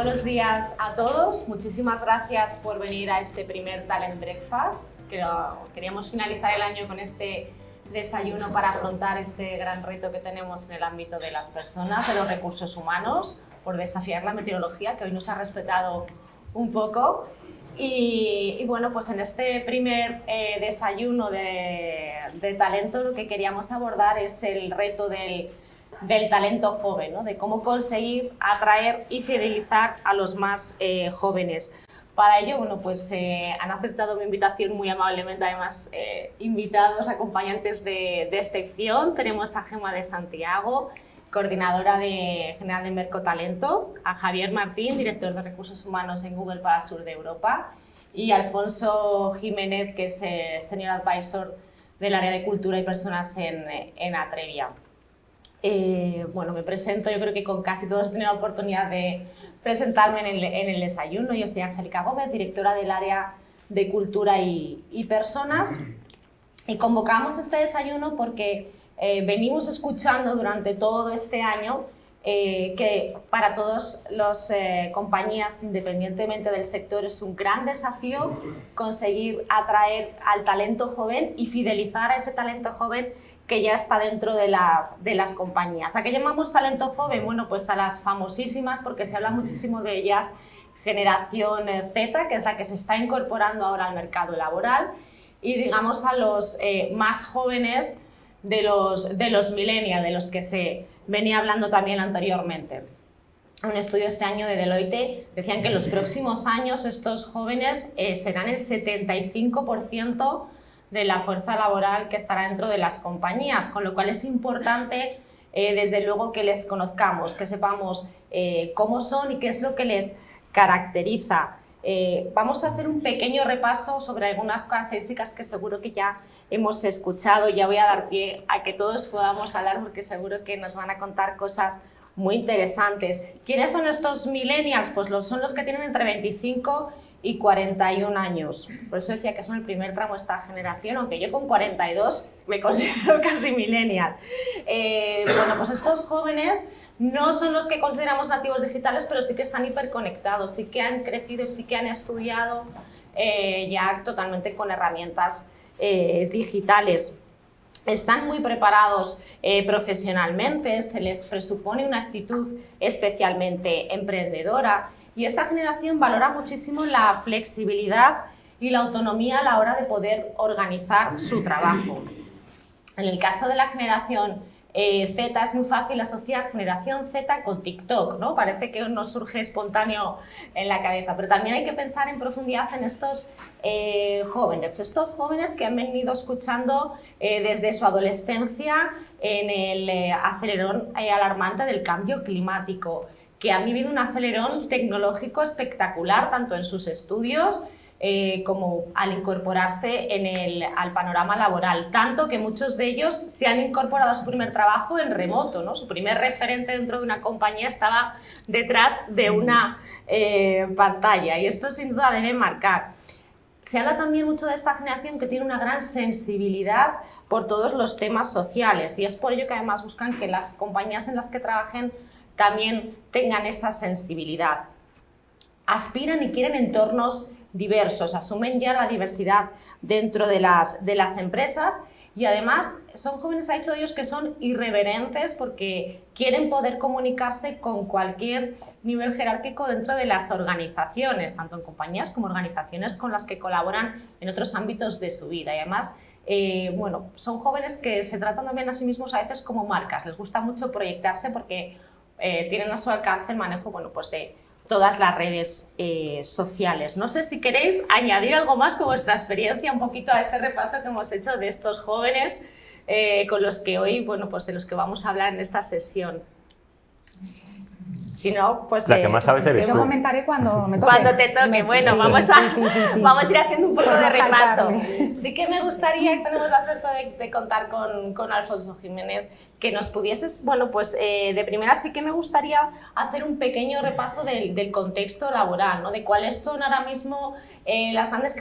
buenos días a todos. Muchísimas gracias por venir a este primer Talent Breakfast. Queríamos finalizar el año con este desayuno para afrontar este gran reto que tenemos en el ámbito de las personas, de los recursos humanos, por desafiar la meteorología, que hoy nos ha respetado un poco. Y bueno, pues en este primer desayuno de talento lo que queríamos abordar es el reto del talento joven, ¿no? De cómo conseguir atraer y fidelizar a los más jóvenes. Para ello, bueno, pues han aceptado mi invitación muy amablemente, además invitados, acompañantes de excepción. Tenemos a Gemma de Santiago, coordinadora general de Mercotalento, a Javier Martín, director de Recursos Humanos en Google para el sur de Europa, y a Alfonso Jiménez, que es Senior Advisor del área de Cultura y Personas en Atrevia. Bueno, me presento, yo creo que con casi todos he tenido la oportunidad de presentarme en el desayuno. Yo soy Angélica Gómez, directora del área de Cultura y Personas, y convocamos este desayuno porque venimos escuchando durante todo este año que para todas las compañías, independientemente del sector, es un gran desafío conseguir atraer al talento joven y fidelizar a ese talento joven que ya está dentro de las compañías. ¿A qué llamamos talento joven? Bueno, pues a las famosísimas, porque se habla muchísimo de ellas, generación Z, que es la que se está incorporando ahora al mercado laboral, y digamos a los más jóvenes de los millennials, de los que se venía hablando también anteriormente. Un estudio este año de Deloitte decían que en los próximos años estos jóvenes serán el 75% de la fuerza laboral que estará dentro de las compañías, con lo cual es importante, desde luego, que les conozcamos, que sepamos cómo son y qué es lo que les caracteriza. Vamos a hacer un pequeño repaso sobre algunas características que seguro que ya hemos escuchado. Ya voy a dar pie a que todos podamos hablar porque seguro que nos van a contar cosas muy interesantes. ¿Quiénes son estos millennials? Pues son los que tienen entre 25 y 41 años. Por eso decía que son el primer tramo de esta generación, aunque yo con 42 me considero casi millennial. Bueno, pues estos jóvenes no son los que consideramos nativos digitales, pero sí que están hiperconectados, sí que han crecido, sí que han estudiado ya totalmente con herramientas digitales. Están muy preparados profesionalmente, se les presupone una actitud especialmente emprendedora, y esta generación valora muchísimo la flexibilidad y la autonomía a la hora de poder organizar su trabajo. En el caso de la generación Z es muy fácil asociar generación Z con TikTok, ¿no? Parece que nos surge espontáneo en la cabeza, pero también hay que pensar en profundidad en estos jóvenes que han venido escuchando desde su adolescencia en el acelerón alarmante del cambio climático, que han vivido un acelerón tecnológico espectacular, tanto en sus estudios como al incorporarse al panorama laboral, tanto que muchos de ellos se han incorporado a su primer trabajo en remoto, ¿no? Su primer referente dentro de una compañía estaba detrás de una pantalla, y esto sin duda debe marcar. Se habla también mucho de esta generación que tiene una gran sensibilidad por todos los temas sociales, y es por ello que además buscan que las compañías en las que trabajen también tengan esa sensibilidad. Aspiran y quieren entornos diversos, asumen ya la diversidad dentro de las empresas, y además son jóvenes, ha dicho de ellos, que son irreverentes porque quieren poder comunicarse con cualquier nivel jerárquico dentro de las organizaciones, tanto en compañías como organizaciones con las que colaboran en otros ámbitos de su vida. Y además, bueno, son jóvenes que se tratan también a sí mismos a veces como marcas, les gusta mucho proyectarse porque tienen a su alcance el manejo, bueno, pues de todas las redes sociales. No sé si queréis añadir algo más con vuestra experiencia un poquito a este repaso que hemos hecho de estos jóvenes con los que hoy, bueno, pues de los que vamos a hablar en esta sesión. Si no, pues... La que más sabes eres tú. Yo comentaré cuando me toque. Cuando te toque. Bueno, sí, vamos a ir haciendo un poco de repaso. Jaltarme. Sí que me gustaría, que tenemos la suerte de contar con Alfonso Jiménez, que nos pudieses, bueno, pues de primera sí que me gustaría hacer un pequeño repaso del contexto laboral, ¿no? De cuáles son ahora mismo las grandes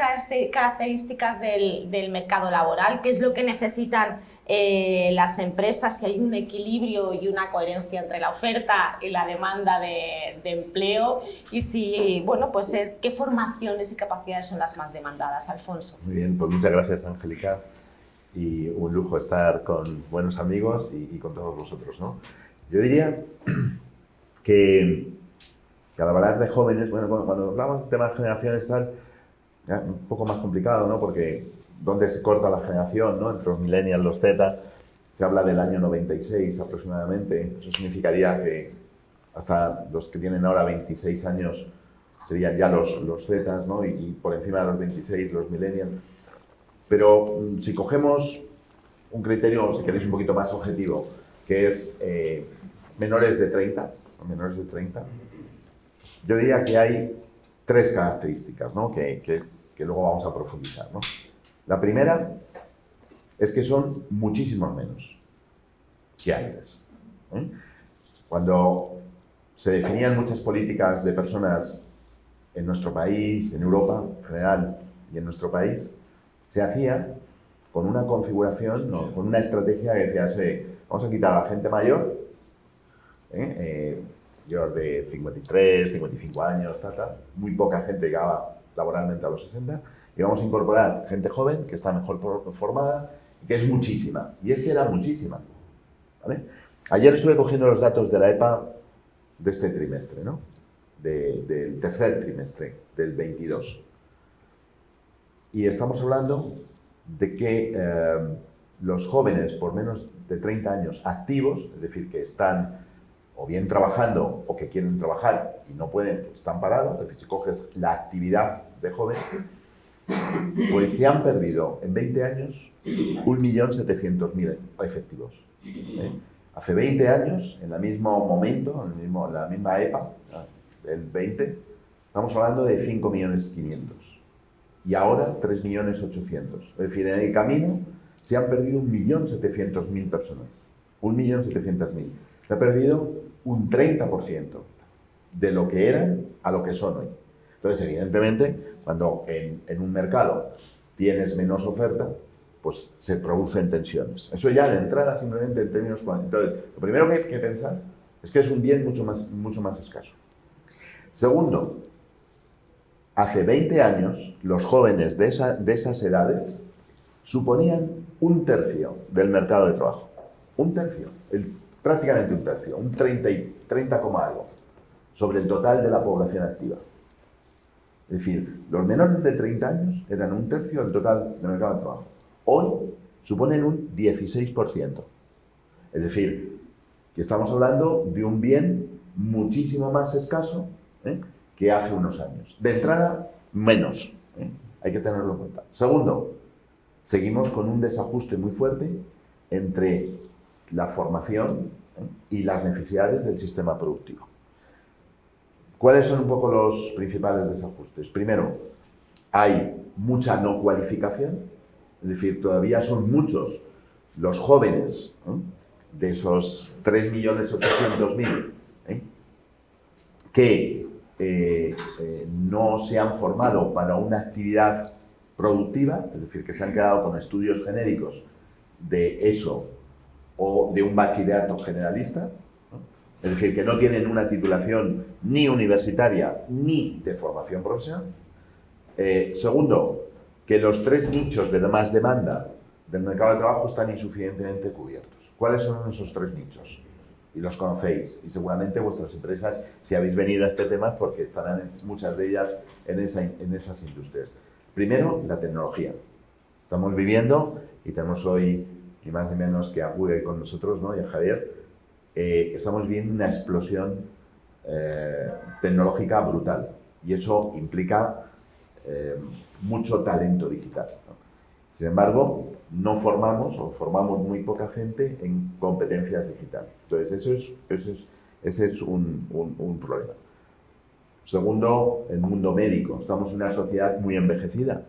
características del mercado laboral, qué es lo que necesitan las empresas, si hay un equilibrio y una coherencia entre la oferta y la demanda de empleo, y si, bueno, pues qué formaciones y capacidades son las más demandadas, Alfonso. Muy bien, pues muchas gracias, Angélica, y un lujo estar con buenos amigos y con todos vosotros, ¿no? Yo diría que al hablar de jóvenes, bueno, cuando hablamos de temas de generaciones tal, un poco más complicado, ¿no? Porque ¿dónde se corta la generación, ¿no? Entre los millennials y los Z, se habla del año 96 aproximadamente. Eso significaría que hasta los que tienen ahora 26 años serían ya los Z, ¿no? Y por encima de los 26 los millennials. Pero si cogemos un criterio, si queréis, un poquito más objetivo, que es menores de 30, yo diría que hay tres características, ¿no? que luego vamos a profundizar, ¿no? La primera es que son muchísimos menos que antes, ¿eh? Cuando se definían muchas políticas de personas en nuestro país, en Europa en general y en nuestro país, se hacía con una configuración, ¿no? Con una estrategia que decía, vamos a quitar a la gente mayor, mayor de 53, 55 años, muy poca gente llegaba laboralmente a los 60, y vamos a incorporar gente joven que está mejor formada y que es muchísima. Y es que era muchísima, ¿vale? Ayer estuve cogiendo los datos de la EPA de este trimestre, ¿no? Del tercer trimestre del 22. Y estamos hablando de que los jóvenes por menos de 30 años activos, es decir, que están o bien trabajando o que quieren trabajar y no pueden, están parados, es decir, si coges la actividad de joven, pues se han perdido en 20 años 1.700.000 efectivos. Hace 20 años, en el mismo momento, en la misma EPA, el 20, estamos hablando de 5.500.000. Y ahora 3.800.000. Es decir, en el camino se han perdido 1.700.000 personas. 1.700.000. Se ha perdido un 30% de lo que eran a lo que son hoy. Entonces, evidentemente, cuando en un mercado tienes menos oferta, pues se producen tensiones. Eso ya de entrada simplemente en términos cuantitativos. Entonces, lo primero que hay que pensar es que es un bien mucho más escaso. Segundo, hace 20 años, los jóvenes de esas edades suponían un tercio del mercado de trabajo. Un tercio, prácticamente un tercio, un 30 algo, sobre el total de la población activa. Es decir, los menores de 30 años eran un tercio del total del mercado de trabajo. Hoy suponen un 16%. Es decir, que estamos hablando de un bien muchísimo más escaso, que hace unos años. De entrada, menos. Hay que tenerlo en cuenta. Segundo, seguimos con un desajuste muy fuerte entre la formación y las necesidades del sistema productivo. ¿Cuáles son un poco los principales desajustes? Primero, hay mucha no cualificación, es decir, todavía son muchos los jóvenes de esos 3.800.000 que no se han formado para una actividad productiva, es decir, que se han quedado con estudios genéricos de eso o de un bachillerato generalista, ¿no? Es decir, que no tienen una titulación ni universitaria ni de formación profesional. Segundo, que los tres nichos de más demanda del mercado de trabajo están insuficientemente cubiertos. ¿Cuáles son esos tres nichos? Y los conocéis, y seguramente vuestras empresas, si habéis venido a este tema, porque estarán muchas de ellas en esas industrias. Primero, la tecnología. Estamos viviendo, y tenemos hoy, ni más ni menos que a Uwe con nosotros, ¿no? Y a Javier, estamos viviendo una explosión tecnológica brutal, y eso implica mucho talento digital, ¿no? Sin embargo, no formamos o formamos muy poca gente en competencias digitales. Entonces, ese es un problema. Segundo, el mundo médico. Estamos en una sociedad muy envejecida,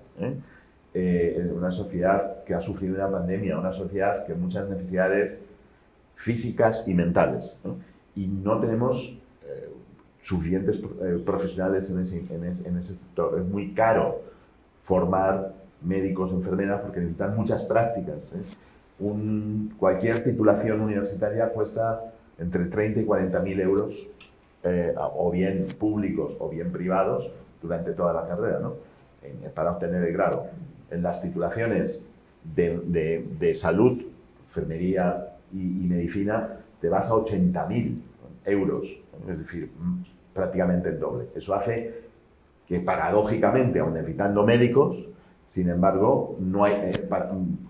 una sociedad que ha sufrido una pandemia, una sociedad que muchas necesidades físicas y mentales, ¿no? Y no tenemos suficientes profesionales en ese sector. Es muy caro formar médicos, enfermeras, porque necesitan muchas prácticas, cualquier titulación universitaria cuesta entre 30 y 40.000 euros, o bien públicos o bien privados, durante toda la carrera, ¿no? Para obtener el grado. En las titulaciones de salud, enfermería y medicina, te vas a 80.000 euros, es decir, prácticamente el doble. Eso hace que, paradójicamente, aun necesitando médicos, sin embargo,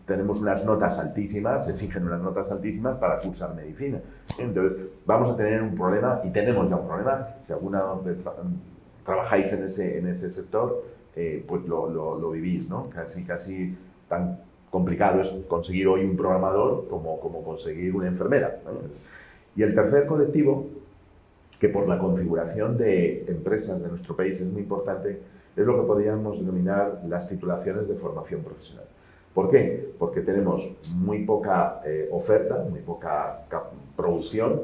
tenemos unas notas altísimas, se exigen unas notas altísimas para cursar medicina. Entonces, vamos a tener un problema, y tenemos ya un problema. Si alguna vez trabajáis en ese sector, pues lo vivís, ¿no? Casi tan complicado es conseguir hoy un programador como conseguir una enfermera, ¿no? Y el tercer colectivo, que por la configuración de empresas de nuestro país es muy importante, es lo que podríamos denominar las titulaciones de formación profesional. ¿Por qué? Porque tenemos muy poca oferta, muy poca producción,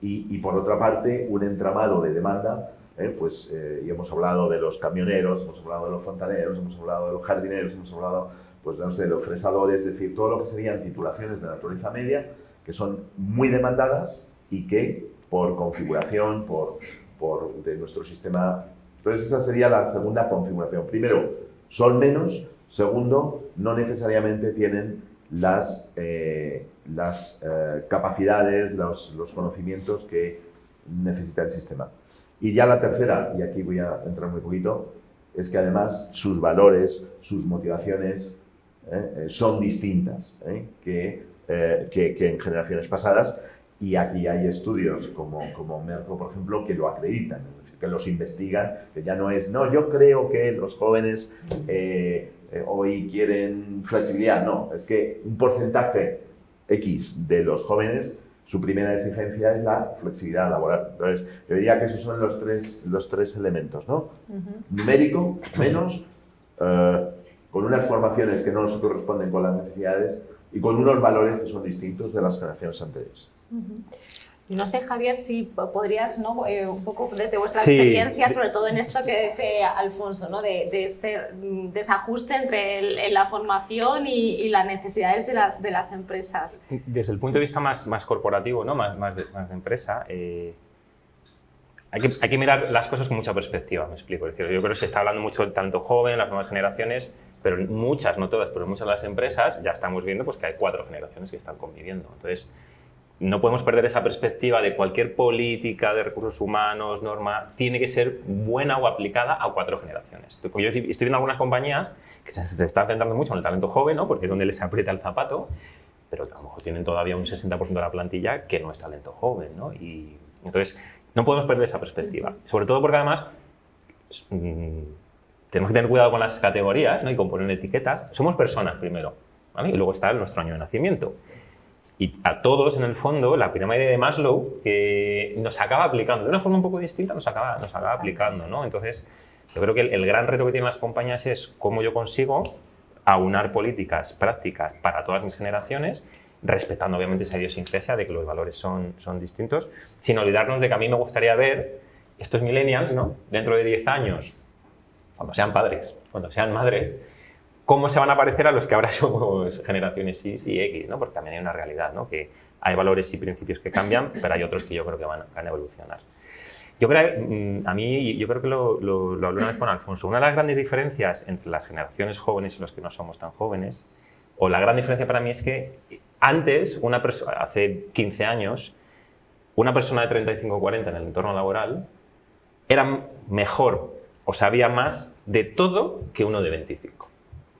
y por otra parte un entramado de demanda, y hemos hablado de los camioneros, hemos hablado de los fontaneros, hemos hablado de los jardineros, hemos hablado, pues no sé, de los fresadores, es decir, todo lo que serían titulaciones de naturaleza media, que son muy demandadas y que por configuración, de nuestro sistema. Entonces esa sería la segunda configuración. Primero, son menos. Segundo, no necesariamente tienen las capacidades, los conocimientos que necesita el sistema. Y ya la tercera, y aquí voy a entrar muy poquito, es que además sus valores, sus motivaciones son distintas que en generaciones pasadas, y aquí hay estudios como Merco, por ejemplo, que lo acreditan, es decir, que los investigan, que ya no es, no, yo creo que los jóvenes hoy quieren flexibilidad, no, es que un porcentaje X de los jóvenes, su primera exigencia es la flexibilidad laboral. Entonces, yo diría que esos son los tres elementos, ¿no? Numérico, menos, con unas formaciones que no se corresponden con las necesidades y con unos valores que son distintos de las generaciones anteriores. No sé, Javier, si podrías, ¿no? Un poco desde vuestra experiencia, sobre todo en esto que dice Alfonso, ¿no? de este desajuste entre la formación y las necesidades de las empresas. Desde el punto de vista más corporativo, ¿no? más de empresa, hay que mirar las cosas con mucha perspectiva, me explico. Es decir, yo creo que se está hablando mucho del talento joven, las nuevas generaciones, pero muchas, no todas, pero muchas de las empresas ya estamos viendo pues, que hay 4 generaciones que están conviviendo. Entonces, no podemos perder esa perspectiva de cualquier política de recursos humanos, norma, tiene que ser buena o aplicada a 4 generaciones. Yo estoy viendo algunas compañías que se están centrando mucho en el talento joven, ¿no? Porque es donde les aprieta el zapato, pero a lo mejor tienen todavía un 60% de la plantilla que no es talento joven, ¿no? Y entonces, no podemos perder esa perspectiva. Sobre todo porque además tenemos que tener cuidado con las categorías, ¿no? Y con poner etiquetas. Somos personas primero, ¿vale? Y luego está nuestro año de nacimiento. Y a todos, en el fondo, la pirámide de Maslow que nos acaba aplicando, de una forma un poco distinta, nos acaba aplicando, ¿no? Entonces, yo creo que el gran reto que tienen las compañías es cómo yo consigo aunar políticas, prácticas para todas mis generaciones, respetando obviamente esa idiosincrasia de que los valores son distintos, sin olvidarnos de que a mí me gustaría ver estos millennials, ¿no? Dentro de 10 años, cuando sean padres, cuando sean madres, cómo se van a parecer a los que ahora somos generaciones Y y X, ¿no? Porque también hay una realidad, ¿no? Que hay valores y principios que cambian, pero hay otros que yo creo que van a evolucionar. Yo creo que lo hablé una vez con Alfonso. Una de las grandes diferencias entre las generaciones jóvenes y los que no somos tan jóvenes, o la gran diferencia para mí es que antes, hace 15 años, una persona de 35 o 40 en el entorno laboral era mejor o sabía más de todo que uno de 25.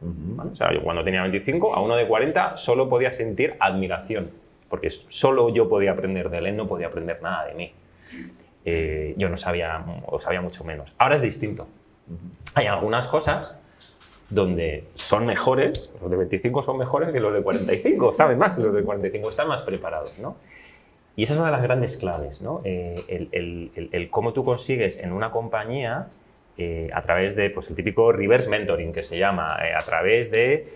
¿Vale? O sea, yo cuando tenía 25, a uno de 40 solo podía sentir admiración, porque solo yo podía aprender de él, él no podía aprender nada de mí. Yo no sabía, o sabía mucho menos. Ahora es distinto. Hay algunas cosas donde son mejores, los de 25 son mejores que los de 45, saben más que los de 45, están más preparados, ¿no? Y esa es una de las grandes claves, ¿no? El cómo tú consigues en una compañía, a través de pues, el típico reverse mentoring que se llama, a través de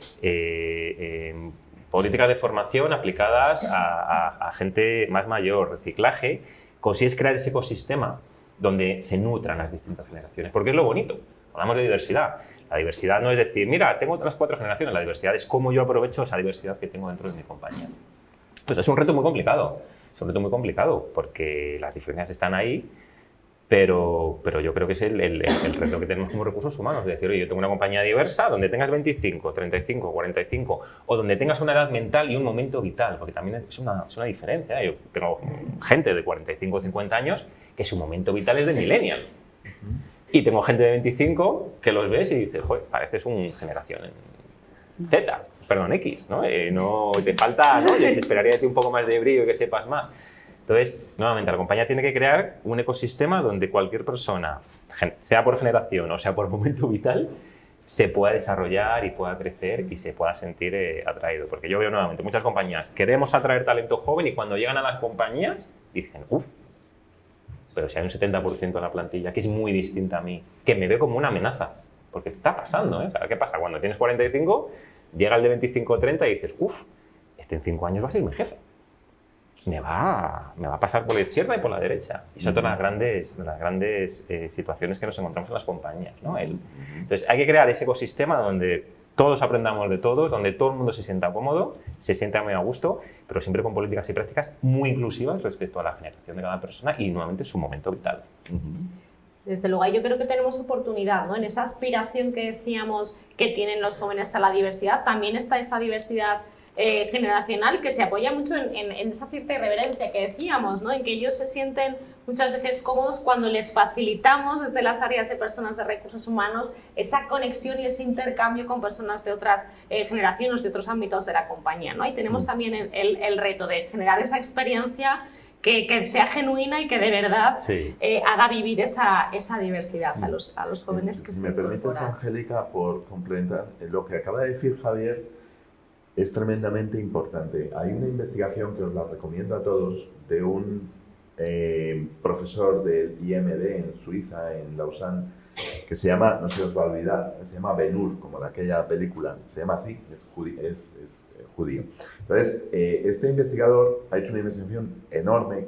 políticas de formación aplicadas a gente más mayor, reciclaje, consigues crear ese ecosistema donde se nutran las distintas generaciones. Porque es lo bonito, hablamos de diversidad. La diversidad no es decir, mira, tengo otras 4 generaciones. La diversidad es cómo yo aprovecho esa diversidad que tengo dentro de mi compañía. Pues es un reto muy complicado. Es un reto muy complicado porque las diferencias están ahí, pero yo creo que es el reto que tenemos como recursos humanos. Es decir, oye, yo tengo una compañía diversa donde tengas 25, 35, 45 o donde tengas una edad mental y un momento vital, porque también es una diferencia. Yo tengo gente de 45 o 50 años que su momento vital es de millennial. Y tengo gente de 25 que los ves y dices, joder, pareces un generación Z, perdón, X, ¿no? No te falta, ¿no? Yo te esperaría de ti un poco más de brillo y que sepas más. Entonces, nuevamente, la compañía tiene que crear un ecosistema donde cualquier persona, sea por generación o sea por momento vital, se pueda desarrollar y pueda crecer y se pueda sentir atraído. Porque yo veo nuevamente muchas compañías, queremos atraer talento joven y cuando llegan a las compañías dicen, uff, pero si hay un 70% de la plantilla que es muy distinta a mí, que me ve como una amenaza, porque está pasando, ¿eh? O sea, ¿qué pasa? Cuando tienes 45, llega el de 25 o 30 y dices, uff, este en 5 años va a ser mi jefe. Me va a pasar por la izquierda y por la derecha. Y son todas las grandes situaciones que nos encontramos en las compañías, ¿no? Entonces, hay que crear ese ecosistema donde todos aprendamos de todos, donde todo el mundo se sienta cómodo, se sienta muy a gusto, pero siempre con políticas y prácticas muy inclusivas respecto a la generación de cada persona y, nuevamente, su momento vital. Desde luego, yo creo que tenemos oportunidad, ¿no? En esa aspiración que decíamos que tienen los jóvenes a la diversidad, también está esa diversidad generacional que se apoya mucho en esa cierta irreverencia que decíamos, ¿no? En que ellos se sienten muchas veces cómodos cuando les facilitamos desde las áreas de personas de recursos humanos esa conexión y ese intercambio con personas de otras generaciones, de otros ámbitos de la compañía, ¿no? Ahí tenemos también el reto de generar esa experiencia que sea genuina y que de verdad haga vivir esa diversidad a los jóvenes que se incorporan. Si me permites, Angélica, por complementar, lo que acaba de decir Javier es tremendamente importante. Hay una investigación que os la recomiendo a todos de un profesor del IMD en Suiza, en Lausanne, que se llama, no se os va a olvidar, se llama Ben-Hur, como de aquella película, se llama así, es judío. Entonces, este investigador ha hecho una investigación enorme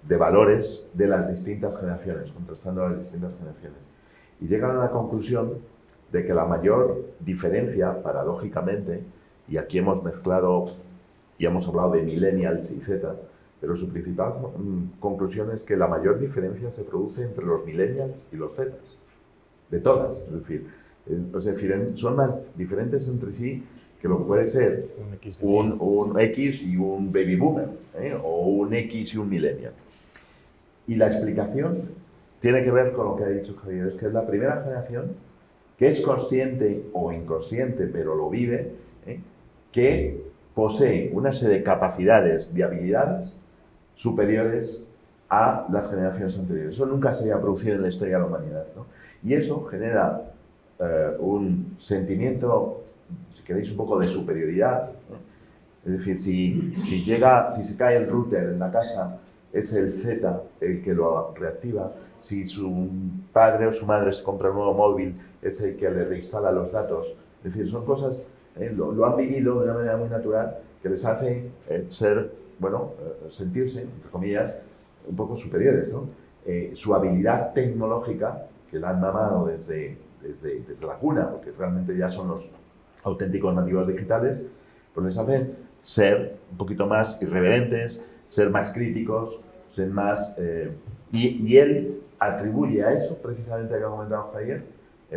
de valores de las distintas generaciones, contrastando las distintas generaciones. Y llegan a la conclusión de que la mayor diferencia, paradójicamente, y aquí hemos mezclado y hemos hablado de millennials y Z, pero su principal conclusión es que la mayor diferencia se produce entre los millennials y los Z, de todas, es decir, son más diferentes entre sí que lo que puede ser un X y un baby boomer, o un X y un millennial. Y la explicación tiene que ver con lo que ha dicho Javier, es que es la primera generación que es consciente o inconsciente, pero lo vive, que posee una serie de capacidades, de habilidades superiores a las generaciones anteriores. Eso nunca se había producido en la historia de la humanidad, ¿no? Y eso genera un sentimiento, si queréis, un poco de superioridad, ¿no? Es decir, si se cae el router en la casa, es el Z el que lo reactiva. Si su padre o su madre se compra un nuevo móvil, es el que le reinstala los datos. Es decir, son cosas, lo han vivido de una manera muy natural que les hace sentirse, entre comillas, un poco superiores, ¿no? Su habilidad tecnológica, que la han mamado desde la cuna, porque realmente ya son los auténticos nativos digitales, pues les hacen ser un poquito más irreverentes, ser más críticos, ser más... y él atribuye a eso, precisamente, que ha comentado Javier,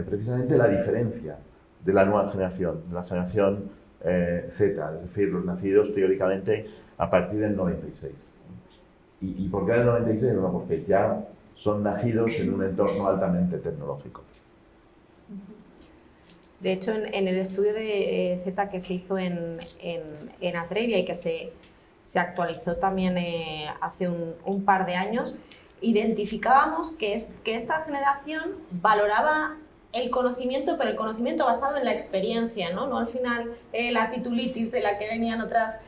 precisamente la diferencia de la nueva generación, de la generación Z, es decir, los nacidos teóricamente a partir del 96. ¿Y por qué del 96? Bueno, porque ya son nacidos en un entorno altamente tecnológico. De hecho, en el estudio de Z que se hizo en Atrevia y que se actualizó también hace un par de años, identificábamos que esta generación valoraba el conocimiento, pero el conocimiento basado en la experiencia, ¿no? No al final la titulitis de la que venían otras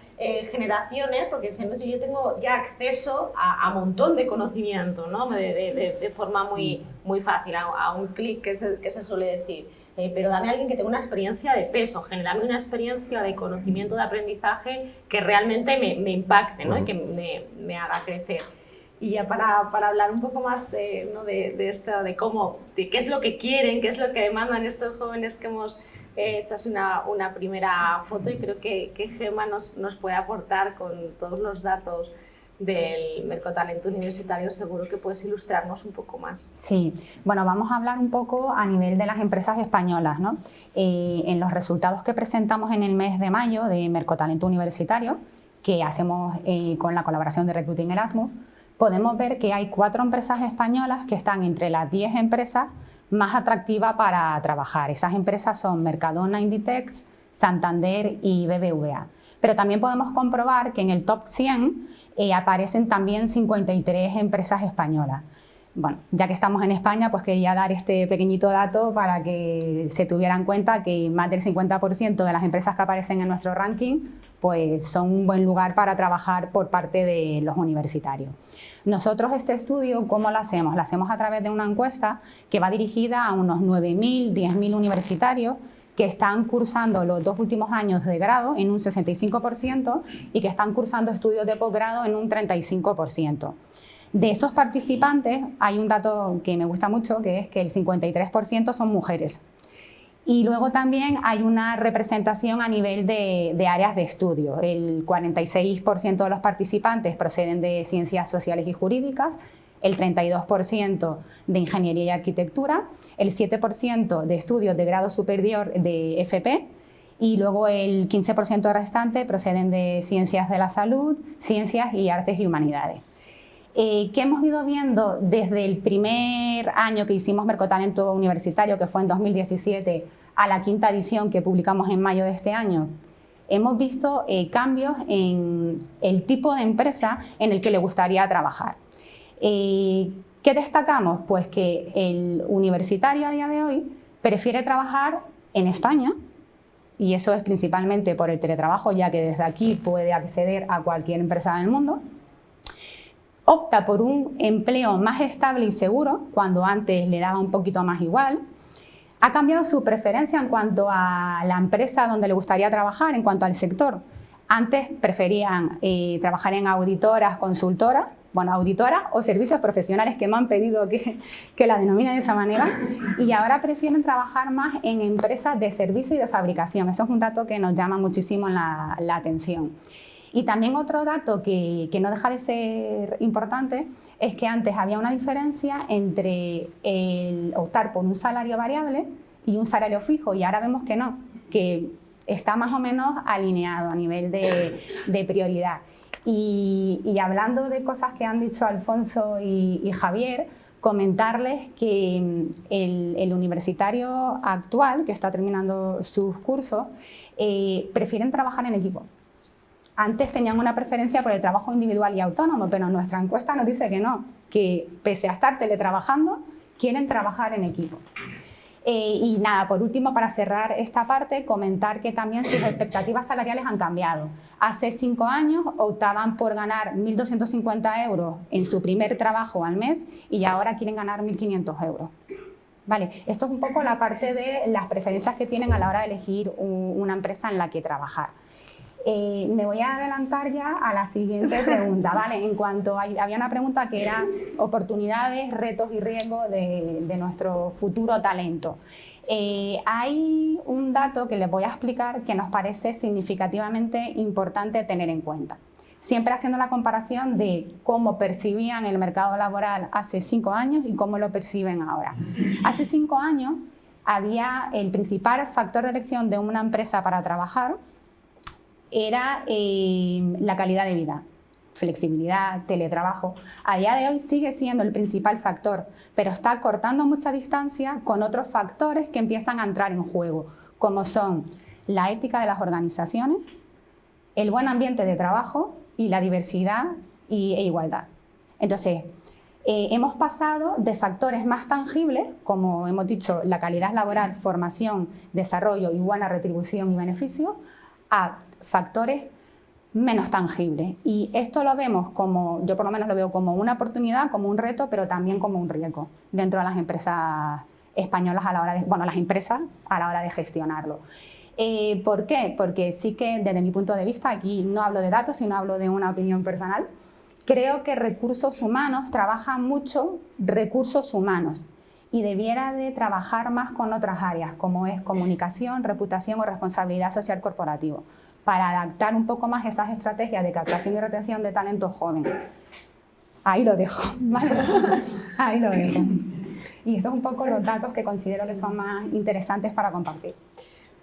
generaciones, porque dicen, no, yo tengo ya acceso a un montón de conocimiento, ¿no? de forma muy fácil, a un clic que se suele decir. Pero dame a alguien que tenga una experiencia de peso, generarme una experiencia de conocimiento, de aprendizaje que realmente me impacte, ¿no? Y que me haga crecer. Y ya para hablar un poco más ¿no? de esto, de qué es lo que quieren, qué es lo que demandan estos jóvenes que hemos hecho así una primera foto, y creo que Gemma nos puede aportar con todos los datos del Mercotalento Universitario. Seguro que puedes ilustrarnos un poco más. Sí, bueno, vamos a hablar un poco a nivel de las empresas españolas, ¿no? En los resultados que presentamos en el mes de mayo de Mercotalento Universitario, que hacemos con la colaboración de Recruiting Erasmus, podemos ver que hay 4 empresas españolas que están entre las 10 empresas más atractivas para trabajar. Esas empresas son Mercadona, Inditex, Santander y BBVA. Pero también podemos comprobar que en el top 100 aparecen también 53 empresas españolas. Bueno, ya que estamos en España, pues quería dar este pequeñito dato para que se tuviera en cuenta que más del 50% de las empresas que aparecen en nuestro ranking pues son un buen lugar para trabajar por parte de los universitarios. Nosotros este estudio, ¿cómo lo hacemos? Lo hacemos a través de una encuesta que va dirigida a unos 9.000, 10.000 universitarios que están cursando los 2 últimos años de grado en un 65% y que están cursando estudios de posgrado en un 35%. De esos participantes hay un dato que me gusta mucho, que es que el 53% son mujeres. Y luego también hay una representación a nivel de áreas de estudio. El 46% de los participantes proceden de ciencias sociales y jurídicas, el 32% de ingeniería y arquitectura, el 7% de estudios de grado superior de FP, y luego el 15% restante proceden de ciencias de la salud, ciencias y artes y humanidades. ¿Qué hemos ido viendo desde el primer año que hicimos Mercotalento Universitario, que fue en 2017, a la 5ª edición que publicamos en mayo de este año? Hemos visto cambios en el tipo de empresa en el que le gustaría trabajar. ¿Qué destacamos? Pues que el universitario a día de hoy prefiere trabajar en España, y eso es principalmente por el teletrabajo, ya que desde aquí puede acceder a cualquier empresa del mundo. Opta por un empleo más estable y seguro, cuando antes le daba un poquito más igual. Ha cambiado su preferencia en cuanto a la empresa donde le gustaría trabajar, en cuanto al sector. Antes preferían trabajar en auditoras, consultoras, bueno, auditoras o servicios profesionales, que me han pedido que la denomine de esa manera, y ahora prefieren trabajar más en empresas de servicio y de fabricación. Eso es un dato que nos llama muchísimo la atención. Y también otro dato que no deja de ser importante es que antes había una diferencia entre el optar por un salario variable y un salario fijo, y ahora vemos que no, que está más o menos alineado a nivel de prioridad. Y hablando de cosas que han dicho Alfonso y Javier, comentarles que el universitario actual, que está terminando sus cursos, prefieren trabajar en equipo. Antes tenían una preferencia por el trabajo individual y autónomo, pero nuestra encuesta nos dice que no, que pese a estar teletrabajando, quieren trabajar en equipo. Y nada, por último, para cerrar esta parte, comentar que también sus expectativas salariales han cambiado. Hace 5 años optaban por ganar 1.250 euros en su primer trabajo al mes, y ahora quieren ganar 1.500 euros. Vale, esto es un poco la parte de las preferencias que tienen a la hora de elegir una empresa en la que trabajar. Me voy a adelantar ya a la siguiente pregunta, ¿vale? En cuanto había una pregunta que era oportunidades, retos y riesgos de nuestro futuro talento. Hay un dato que les voy a explicar que nos parece significativamente importante tener en cuenta. Siempre haciendo la comparación de cómo percibían el mercado laboral hace 5 años y cómo lo perciben ahora. Hace 5 años había el principal factor de elección de una empresa para trabajar era la calidad de vida, flexibilidad, teletrabajo. A día de hoy sigue siendo el principal factor, pero está cortando mucha distancia con otros factores que empiezan a entrar en juego, como son la ética de las organizaciones, el buen ambiente de trabajo y la diversidad e igualdad. Entonces, hemos pasado de factores más tangibles, como hemos dicho, la calidad laboral, formación, desarrollo y buena retribución y beneficio, a factores menos tangibles. Y esto lo vemos como, yo por lo menos lo veo como una oportunidad, como un reto, pero también como un riesgo dentro de las empresas españolas a la hora de, bueno, las empresas a la hora de gestionarlo. ¿Por qué? Porque sí que desde mi punto de vista, aquí no hablo de datos, sino hablo de una opinión personal, Creo que recursos humanos trabaja mucho recursos humanos y debiera de trabajar más con otras áreas, como es comunicación, reputación o responsabilidad social corporativa, para adaptar un poco más esas estrategias de captación y retención de talento joven. Ahí lo dejo, ¿vale? Ahí lo dejo. Y estos son un poco los datos que considero que son más interesantes para compartir.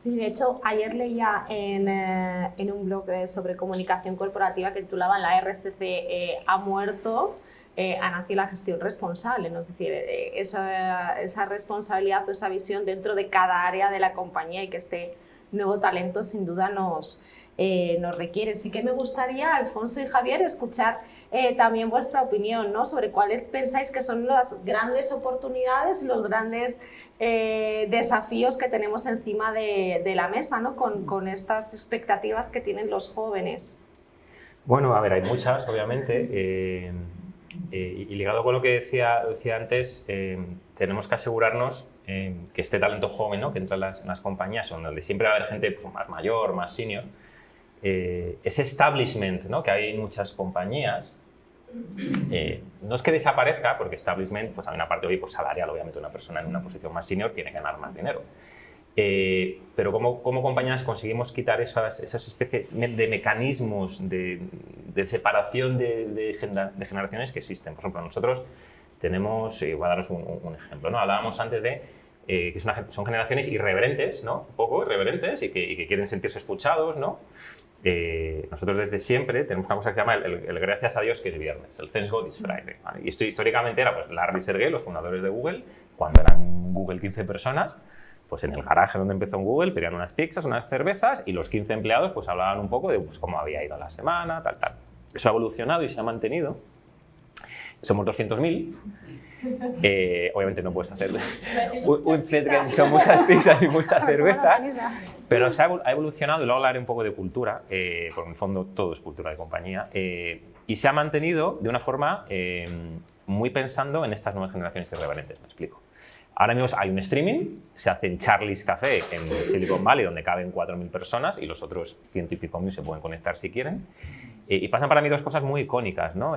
Sí, de hecho, ayer leía en un blog sobre comunicación corporativa que titulaban La RSC ha muerto, ha nacido la gestión responsable, ¿no? Es decir, esa responsabilidad o esa visión dentro de cada área de la compañía y que este nuevo talento sin duda nos requiere. Sí que me gustaría, Alfonso y Javier, escuchar también vuestra opinión, ¿no? Sobre cuáles pensáis que son las grandes oportunidades y los grandes desafíos que tenemos encima de la mesa, ¿no? Con estas expectativas que tienen los jóvenes. Bueno, a ver, hay muchas, obviamente, y ligado con lo que decía antes, tenemos que asegurarnos que este talento joven, ¿no? Que entra en las compañías, donde siempre va a haber gente pues, más mayor, más senior, ese establishment, ¿no? Que hay en muchas compañías, no es que desaparezca, porque establishment, pues hay una parte hoy pues, salarial, obviamente una persona en una posición más senior tiene que ganar más dinero. Pero como compañías conseguimos quitar esas especies de mecanismos de separación de generaciones que existen. Por ejemplo, nosotros tenemos, voy a daros un ejemplo, ¿no? Hablábamos antes de que son generaciones irreverentes, ¿no? Un poco irreverentes y que quieren sentirse escuchados, ¿no? Nosotros desde siempre tenemos una cosa que se llama el gracias a Dios que es viernes, el Thanks God is Friday, ¿vale? Y esto históricamente era pues, Larry y Sergey, los fundadores de Google, cuando eran Google 15 personas, pues en el garaje donde empezó en Google pedían unas pizzas, unas cervezas y los 15 empleados pues hablaban un poco de pues, cómo había ido la semana, tal. Eso ha evolucionado y se ha mantenido. Somos 200.000. Obviamente no puedes hacer un set con muchas pizzas y muchas cervezas, pero ha evolucionado, y luego hablaré un poco de cultura, porque en el fondo todo es cultura de compañía, y se ha mantenido de una forma muy pensando en estas nuevas generaciones irreverentes, me explico. Ahora mismo hay un streaming, se hace en Charlie's Café en Silicon Valley, donde caben 4.000 personas y los otros 100 y pico mil se pueden conectar si quieren. Y pasan para mí dos cosas muy icónicas, ¿no?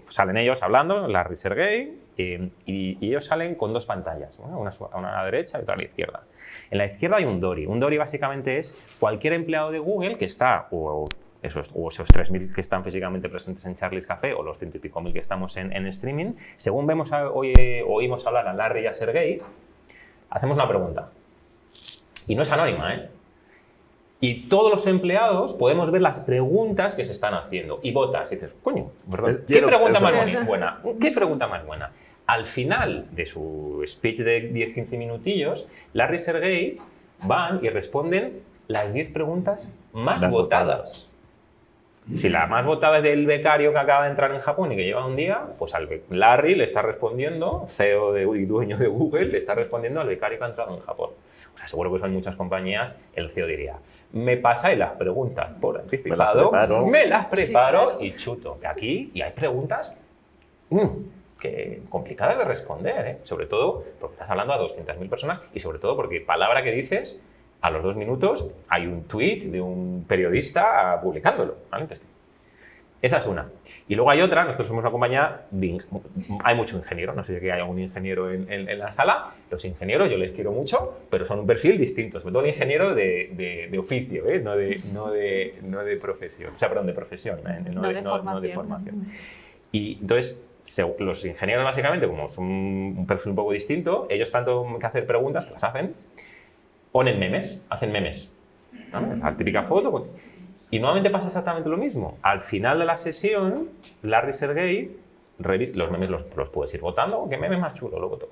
Salen ellos hablando, Larry y Sergey, y ellos salen con dos pantallas, ¿no? Una a la derecha y otra a la izquierda. En la izquierda hay un Dory. Un Dory básicamente es cualquier empleado de Google que está, o esos 3.000 que están físicamente presentes en Charlie's Café o los 100 y pico mil que estamos en streaming, según oímos hablar a Larry y a Sergey, hacemos una pregunta. Y no es anónima, ¿eh? Y todos los empleados podemos ver las preguntas que se están haciendo. Y votas. Y dices, coño, perdón, ¿qué pregunta más buena? ¿Qué pregunta más buena? Al final de su speech de 10-15 minutillos, Larry y Sergey van y responden las 10 preguntas más votadas. Si la más votada es del becario que acaba de entrar en Japón y que lleva un día, pues Larry le está respondiendo, CEO y dueño de Google, le está respondiendo al becario que ha entrado en Japón. O sea, seguro que son muchas compañías, el CEO diría, me pasáis las preguntas por anticipado, me las preparo y chuto. Aquí y hay preguntas que complicadas de responder, ¿eh? Sobre todo porque estás hablando a 200.000 personas y sobre todo porque palabra que dices, a los 2 minutos hay un tweet de un periodista publicándolo, ¿vale? Entonces, esa es una. Y luego hay otra, nosotros somos una compañía, hay mucho ingeniero, no sé si hay algún ingeniero en la sala, los ingenieros yo les quiero mucho, pero son un perfil distinto, sobre todo el ingeniero de oficio, ¿eh? no de profesión, o sea, perdón, de profesión, no de formación. Y entonces, los ingenieros básicamente, como son un perfil un poco distinto, ellos tanto que hacer preguntas, que las hacen, ponen memes, hacen memes, ¿no? La típica foto. Y nuevamente pasa exactamente lo mismo. Al final de la sesión, Larry y Sergey, los memes los puedes ir votando, ¿qué meme más chulo? Lo voto.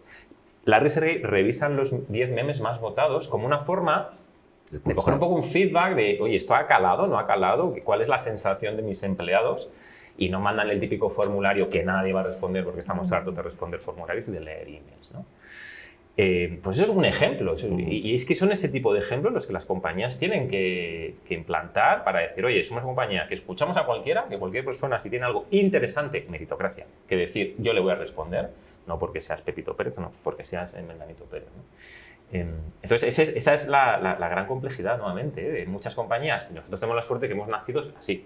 Larry y Sergey revisan los 10 memes más votados como una forma de coger un poco un feedback de, oye, ¿esto ha calado? ¿No ha calado? ¿Cuál es la sensación de mis empleados? Y no mandan el típico formulario que nadie va a responder porque estamos hartos de responder formularios y de leer emails, ¿no? Pues eso es un ejemplo, y es que son ese tipo de ejemplos los que las compañías tienen que implantar para decir, oye, somos una compañía que escuchamos a cualquiera, que cualquier persona si tiene algo interesante, meritocracia, que decir, yo le voy a responder, no porque seas Pepito Pérez, no, porque seas Menganito Pérez, ¿no? Entonces esa es la gran complejidad nuevamente, ¿eh? De muchas compañías, nosotros tenemos la suerte que hemos nacido así.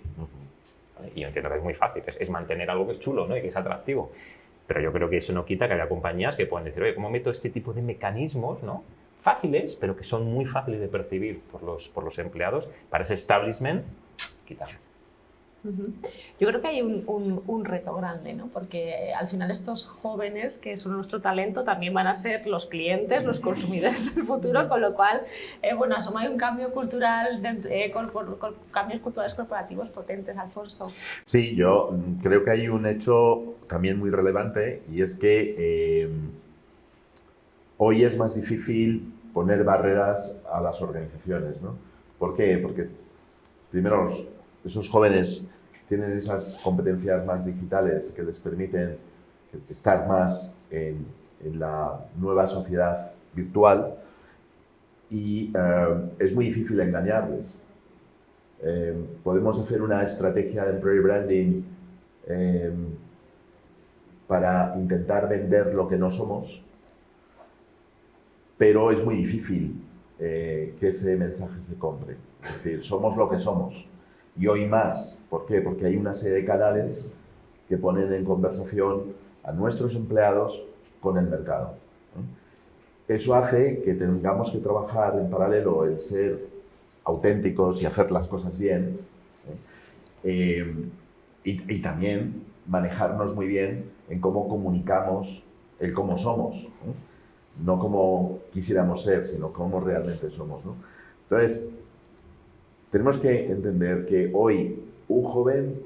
Y yo entiendo que es muy fácil, es mantener algo que es chulo, ¿no? Y que es atractivo. Pero yo creo que eso no quita que haya compañías que puedan decir, oye, ¿cómo meto este tipo de mecanismos, ¿no? Fáciles, pero que son muy fáciles de percibir por los empleados, para ese establishment, quitar. Yo creo que hay un reto grande, ¿no? Porque al final estos jóvenes, que son nuestro talento, también van a ser los clientes, los consumidores del futuro, con lo cual, bueno, asoma hay un cambio cultural, con cambios culturales corporativos potentes, Alfonso. Sí, yo creo que hay un hecho también muy relevante, y es que hoy es más difícil poner barreras a las organizaciones, ¿no? ¿Por qué? Porque primero esos jóvenes tienen esas competencias más digitales que les permiten estar más en la nueva sociedad virtual, y es muy difícil engañarles. Podemos hacer una estrategia de employer branding para intentar vender lo que no somos, pero es muy difícil que ese mensaje se compre. Es decir, somos lo que somos. Y hoy más. ¿Por qué? Porque hay una serie de canales que ponen en conversación a nuestros empleados con el mercado. Eso hace que tengamos que trabajar en paralelo el ser auténticos y hacer las cosas bien, y también manejarnos muy bien en cómo comunicamos el cómo somos, no como quisiéramos ser, sino cómo realmente somos, ¿no? Entonces, tenemos que entender que hoy un joven,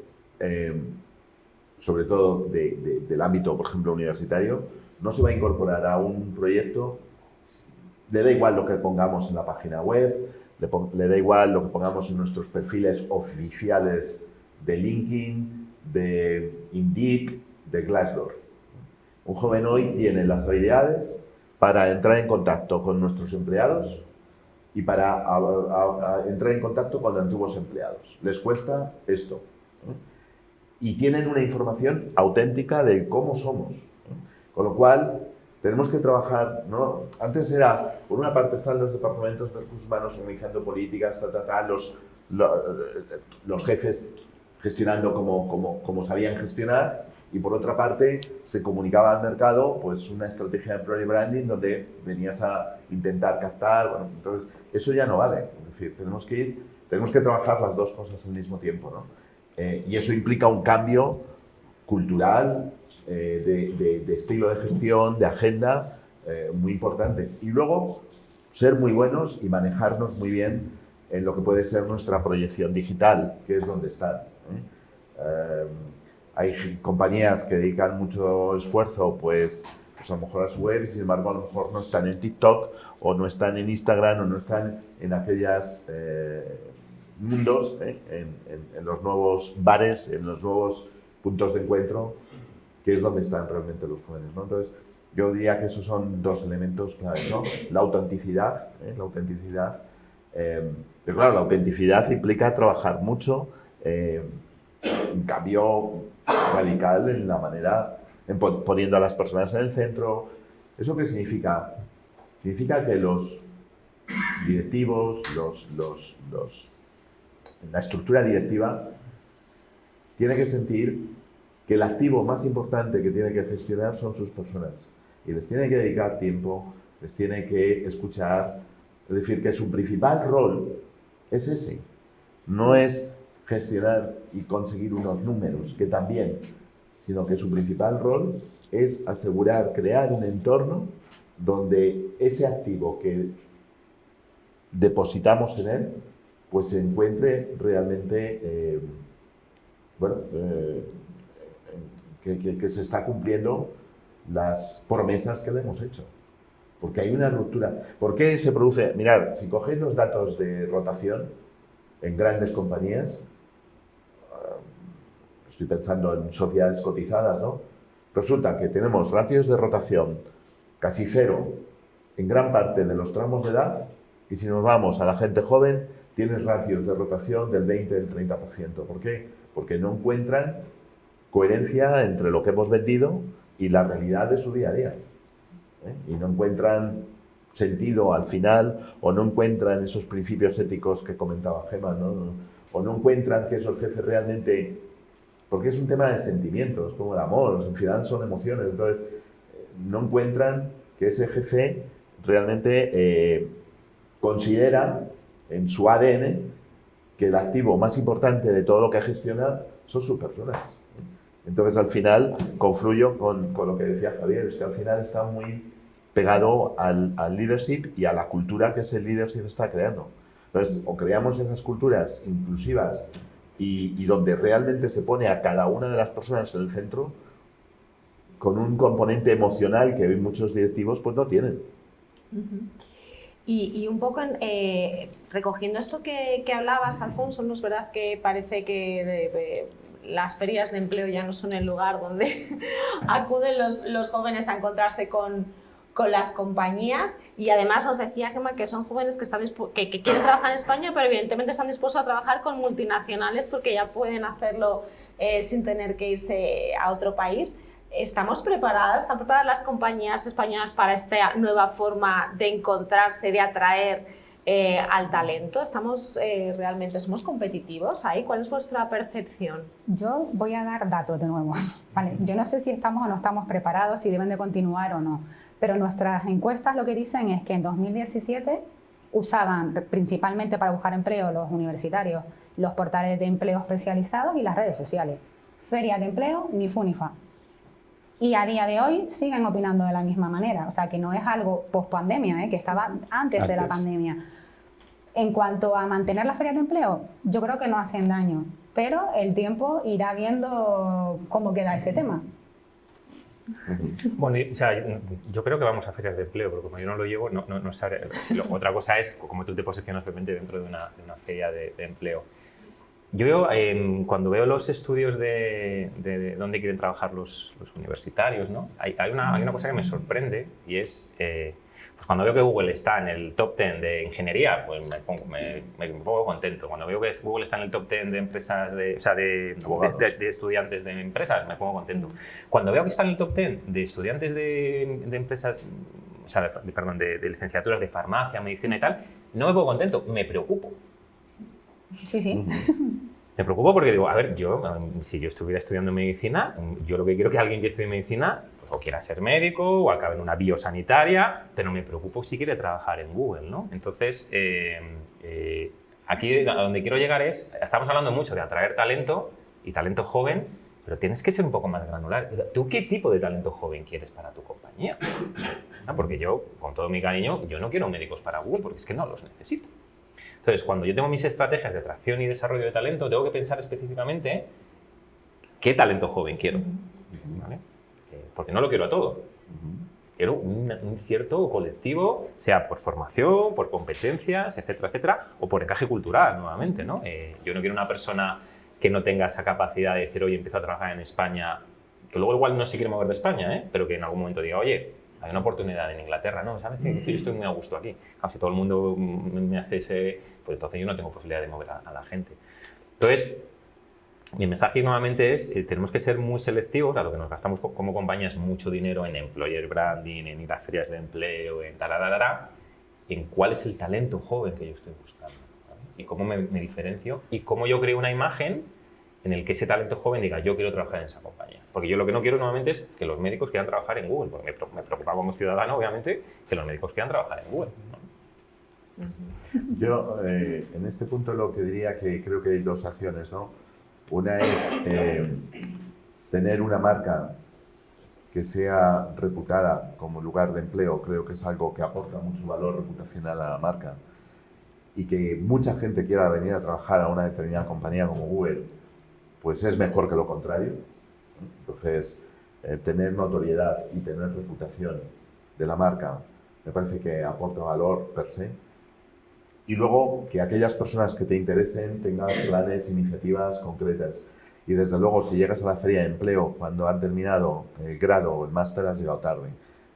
sobre todo del ámbito, por ejemplo, universitario, no se va a incorporar a un proyecto, le da igual lo que pongamos en la página web, le da igual lo que pongamos en nuestros perfiles oficiales de LinkedIn, de Indeed, de Glassdoor. Un joven hoy tiene las habilidades para entrar en contacto con nuestros empleados y para entrar en contacto con antiguos empleados. Les cuesta esto. Y tienen una información auténtica de cómo somos. Con lo cual, tenemos que trabajar, ¿no? Antes era, por una parte están los departamentos de recursos humanos organizando políticas, los jefes gestionando como sabían gestionar, y por otra parte se comunicaba al mercado pues una estrategia de employer branding donde venías a intentar captar, bueno, entonces eso ya no vale. Es decir, tenemos que trabajar las dos cosas al mismo tiempo, ¿no? Y eso implica un cambio cultural, de estilo de gestión, de agenda, muy importante. Y luego ser muy buenos y manejarnos muy bien en lo que puede ser nuestra proyección digital, que es donde están. Hay compañías que dedican mucho esfuerzo pues a lo mejor a su web, y sin embargo a lo mejor no están en TikTok, o no están en Instagram, o no están en aquellos mundos, en los nuevos bares, en los nuevos puntos de encuentro, que es donde están realmente los jóvenes, ¿no? Entonces, yo diría que esos son dos elementos claves, ¿no? La autenticidad, pero claro, la autenticidad implica trabajar mucho, un cambio radical en la manera, poniendo a las personas en el centro. ¿Eso qué significa? Significa que los directivos, la estructura directiva, tiene que sentir que el activo más importante que tiene que gestionar son sus personas, y les tiene que dedicar tiempo, les tiene que escuchar. Es decir, que su principal rol es ese, no es gestionar y conseguir unos números, que también, sino que su principal rol es asegurar, crear un entorno donde ese activo que depositamos en él, pues se encuentre realmente, que se está cumpliendo las promesas que le hemos hecho. Porque hay una ruptura. ¿Por qué se produce? Mirad, si cogéis los datos de rotación en grandes compañías, estoy pensando en sociedades cotizadas, ¿no? Resulta que tenemos ratios de rotación casi cero en gran parte de los tramos de edad, y si nos vamos a la gente joven, tienes ratios de rotación del 20, del 30%. ¿Por qué? Porque no encuentran coherencia entre lo que hemos vendido y la realidad de su día a día. Y no encuentran sentido al final, o no encuentran esos principios éticos que comentaba Gemma, ¿no? O no encuentran que esos jefes realmente porque es un tema de sentimientos, como el amor, al final son emociones, entonces no encuentran que ese jefe realmente considera en su ADN que el activo más importante de todo lo que gestiona son sus personas. Entonces, al final, confluyo con lo que decía Javier, es que al final está muy pegado al leadership y a la cultura que ese leadership está creando. Entonces, o creamos esas culturas inclusivas y donde realmente se pone a cada una de las personas en el centro, con un componente emocional que hoy muchos directivos pues no tienen. Y un poco recogiendo esto que hablabas, Alfonso, ¿no es verdad que parece que las ferias de empleo ya no son el lugar donde acuden los jóvenes a encontrarse con las compañías? Y además nos decía Gemma que son jóvenes que quieren trabajar en España, pero evidentemente están dispuestos a trabajar con multinacionales porque ya pueden hacerlo sin tener que irse a otro país. ¿Están preparadas las compañías españolas para esta nueva forma de encontrarse, de atraer al talento? ¿Realmente somos competitivos ahí? ¿Cuál es vuestra percepción? Yo voy a dar datos de nuevo. Vale, yo no sé si estamos o no estamos preparados, si deben de continuar o no, pero nuestras encuestas lo que dicen es que en 2017 usaban principalmente para buscar empleo los universitarios los portales de empleo especializados y las redes sociales. Ferias de empleo, ni fu ni fa. Y a día de hoy siguen opinando de la misma manera. O sea, que no es algo post-pandemia, que estaba antes de la pandemia. En cuanto a mantener las ferias de empleo, yo creo que no hacen daño. Pero el tiempo irá viendo cómo queda ese tema. Bueno, o sea, yo creo que vamos a ferias de empleo, pero como yo no lo llevo, no sabré. Otra cosa es cómo tú te posicionas realmente dentro de una feria de empleo. Yo veo, cuando veo los estudios de dónde quieren trabajar los universitarios, ¿no? Hay una cosa que me sorprende y es, pues cuando veo que Google está en el top 10 de ingeniería, pues me pongo contento. Cuando veo que Google está en el top 10 de empresas, de estudiantes de empresas, me pongo contento. Cuando veo que está en el top 10 de estudiantes de empresas, o sea, de licenciaturas de farmacia, medicina y tal, no me pongo contento, me preocupo. Sí, sí. Me preocupo porque digo, a ver, si yo estuviera estudiando medicina, yo lo que quiero es que alguien que estudie medicina pues, o quiera ser médico o acabe en una biosanitaria, pero me preocupo si quiere trabajar en Google, ¿no? Entonces, aquí a donde quiero llegar estamos hablando mucho de atraer talento y talento joven, pero tienes que ser un poco más granular. ¿Tú qué tipo de talento joven quieres para tu compañía? Porque yo, con todo mi cariño, yo no quiero médicos para Google porque es que no los necesito. Entonces, cuando yo tengo mis estrategias de atracción y desarrollo de talento, tengo que pensar específicamente qué talento joven quiero, ¿vale? Porque no lo quiero a todo. Quiero un cierto colectivo, sea por formación, por competencias, etcétera, etcétera, o por encaje cultural, nuevamente, ¿no? Yo no quiero una persona que no tenga esa capacidad de decir, oye, empiezo a trabajar en España, que luego igual no se quiere mover de España, pero que en algún momento diga, oye, hay una oportunidad en Inglaterra, ¿no? ¿Sabes? Que yo estoy muy a gusto aquí. Si todo el mundo me hace ese... pues entonces yo no tengo posibilidad de mover a la gente. Entonces, mi mensaje nuevamente es, tenemos que ser muy selectivos, a lo que nos gastamos como compañías mucho dinero en employer branding, en ir a ferias de empleo, en en cuál es el talento joven que yo estoy buscando, ¿vale? Y cómo me diferencio y cómo yo creo una imagen en el que ese talento joven diga, yo quiero trabajar en esa compañía. Porque yo lo que no quiero nuevamente es que los médicos quieran trabajar en Google, porque me preocupa como ciudadano, obviamente, que los médicos quieran trabajar en Google, ¿no? Yo, en este punto, lo que diría que creo que hay dos acciones, ¿no? Una es tener una marca que sea reputada como lugar de empleo. Creo que es algo que aporta mucho valor reputacional a la marca y que mucha gente quiera venir a trabajar a una determinada compañía como Google, pues es mejor que lo contrario. Entonces, tener notoriedad y tener reputación de la marca me parece que aporta valor per se. Y luego, que aquellas personas que te interesen tengan planes, iniciativas concretas. Y desde luego, si llegas a la feria de empleo cuando han terminado el grado o el máster, has llegado tarde.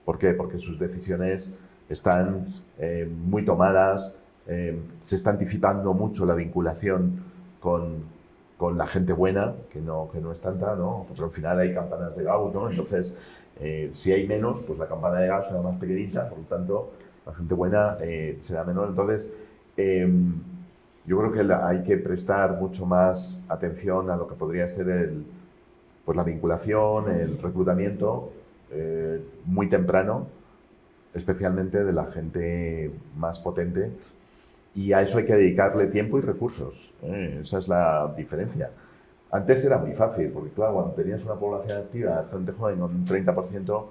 ¿Por qué? Porque sus decisiones están muy tomadas, se está anticipando mucho la vinculación con la gente buena, que no es tanta, ¿no? Pero al final hay campanas de Gauss, ¿no? Entonces, si hay menos, pues la campana de Gauss será más pequeñita, por lo tanto, la gente buena será menor. Entonces, yo creo que hay que prestar mucho más atención a lo que podría ser pues la vinculación, el reclutamiento muy temprano, especialmente de la gente más potente, y a eso hay que dedicarle tiempo y recursos. Esa es la diferencia. Antes era muy fácil, porque claro, cuando tenías una población activa, gente joven con un 30%,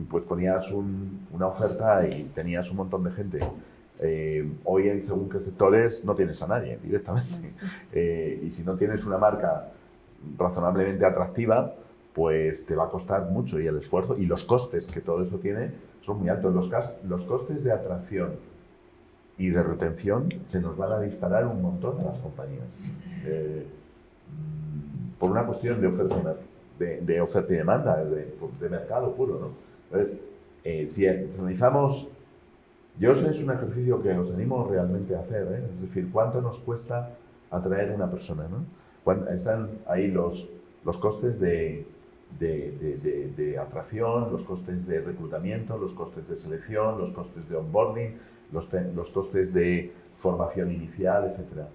pues ponías una oferta y tenías un montón de gente. Hoy, en según qué sectores, no tienes a nadie directamente. Y si no tienes una marca razonablemente atractiva, pues te va a costar mucho, y el esfuerzo y los costes que todo eso tiene son muy altos. Los costes de atracción y de retención se nos van a disparar un montón a las compañías. Por una cuestión de oferta y demanda, de mercado puro, ¿no? Entonces, si analizamos, yo sé, es un ejercicio que os animo realmente a hacer, ¿eh? Es decir, ¿cuánto nos cuesta atraer a una persona, ¿no? Están ahí los costes de atracción, los costes de reclutamiento, los costes de selección, los costes de onboarding, los costes de formación inicial, etc.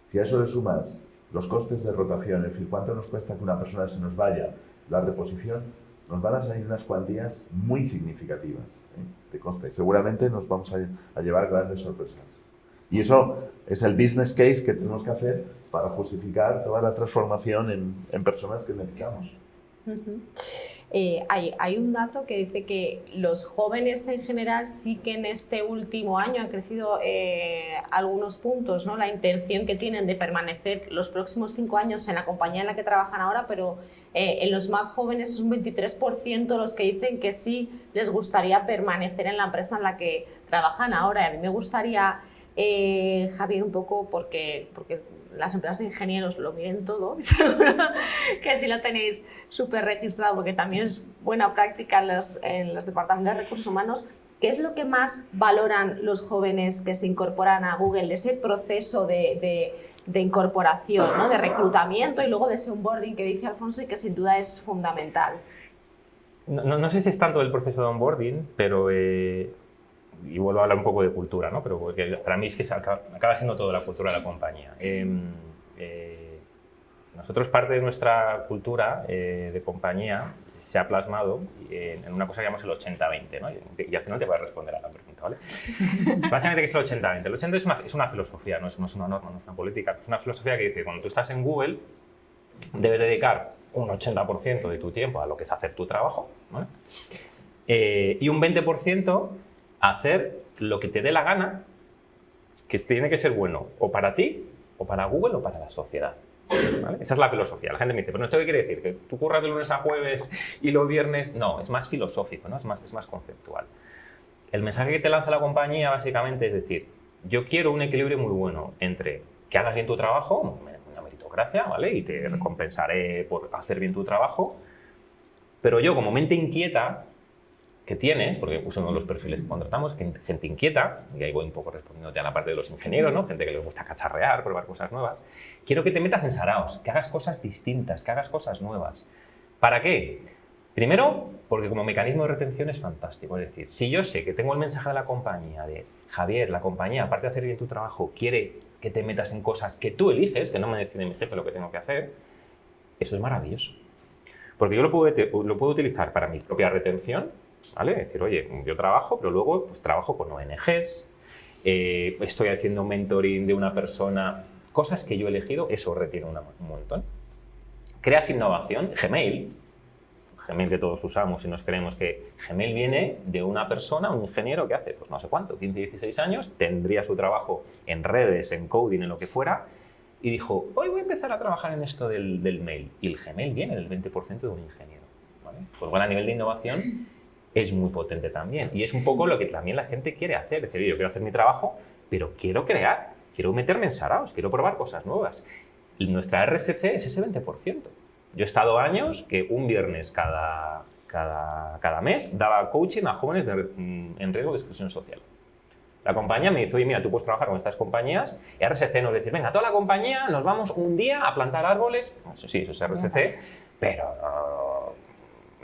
Si a eso le sumas los costes de rotación, es decir, cuánto nos cuesta que una persona se nos vaya, la reposición, nos van a salir unas cuantías muy significativas de coste. Seguramente nos vamos a llevar grandes sorpresas. Y eso es el business case que tenemos que hacer para justificar toda la transformación en personas que necesitamos. Hay un dato que dice que los jóvenes en general sí que en este último año han crecido algunos puntos, ¿no? La intención que tienen de permanecer los próximos 5 años en la compañía en la que trabajan ahora, pero en los más jóvenes es un 23% los que dicen que sí les gustaría permanecer en la empresa en la que trabajan ahora. A mí me gustaría, Javier, un poco porque las empresas de ingenieros lo miren todo, seguro que sí lo tenéis súper registrado, porque también es buena práctica en los departamentos de recursos humanos. ¿Qué es lo que más valoran los jóvenes que se incorporan a Google, de ese proceso de incorporación, ¿no? De reclutamiento y luego de ese onboarding que dice Alfonso y que sin duda es fundamental? No sé si es tanto el proceso de onboarding, pero y vuelvo a hablar un poco de cultura, ¿no? Pero porque para mí es que acaba siendo toda la cultura de la compañía. Nosotros, parte de nuestra cultura de compañía se ha plasmado en una cosa que llamamos el 80-20, ¿no? Y al final te voy a responder a la pregunta, ¿vale? Básicamente, ¿qué es el 80-20? El 80 es una filosofía, no es una norma, no es una política, es una filosofía que dice que cuando tú estás en Google debes dedicar un 80% de tu tiempo a lo que es hacer tu trabajo, ¿vale? Y un 20% hacer lo que te dé la gana, que tiene que ser bueno o para ti, o para Google, o para la sociedad. ¿Vale? Esa es la filosofía. La gente me dice, ¿pero esto qué quiere decir? ¿Que tú curras de lunes a jueves y los viernes? No, es más filosófico, ¿no? Es más conceptual. El mensaje que te lanza la compañía básicamente es decir, yo quiero un equilibrio muy bueno entre que hagas bien tu trabajo, una meritocracia, ¿vale? Y te recompensaré por hacer bien tu trabajo, pero yo, como mente inquieta que tienes, porque es uno de los perfiles que contratamos, gente inquieta, y ahí voy un poco respondiéndote a la parte de los ingenieros, ¿no? Gente que les gusta cacharrear, probar cosas nuevas. Quiero que te metas en saraos, que hagas cosas distintas, que hagas cosas nuevas. ¿Para qué? Primero, porque como mecanismo de retención es fantástico. Es decir, si yo sé que tengo el mensaje de la compañía de Javier, la compañía, aparte de hacer bien tu trabajo, quiere que te metas en cosas que tú eliges, que no me decide mi jefe lo que tengo que hacer, eso es maravilloso. Porque yo lo puedo utilizar para mi propia retención, ¿vale? Es decir, oye, yo trabajo, pero luego pues, trabajo con ONGs, estoy haciendo mentoring de una persona, cosas que yo he elegido, eso retiene un montón. Creas innovación. Gmail que todos usamos y nos creemos que Gmail viene de una persona, un ingeniero que hace, pues no sé cuánto, 15, 16 años, tendría su trabajo en redes, en coding, en lo que fuera, y dijo, hoy voy a empezar a trabajar en esto del mail. Y el Gmail viene del 20% de un ingeniero, ¿vale? Pues bueno, a nivel de innovación es muy potente también. Y es un poco lo que también la gente quiere hacer. Es decir, yo quiero hacer mi trabajo, pero quiero crear, quiero meterme en saraos, quiero probar cosas nuevas. Y nuestra RSC es ese 20%. Yo he estado años que un viernes cada mes daba coaching a jóvenes en riesgo de exclusión social. La compañía me dice, oye, mira, tú puedes trabajar con estas compañías. Y RSC nos dice, venga, toda la compañía nos vamos un día a plantar árboles. Sí, eso es RSC, pero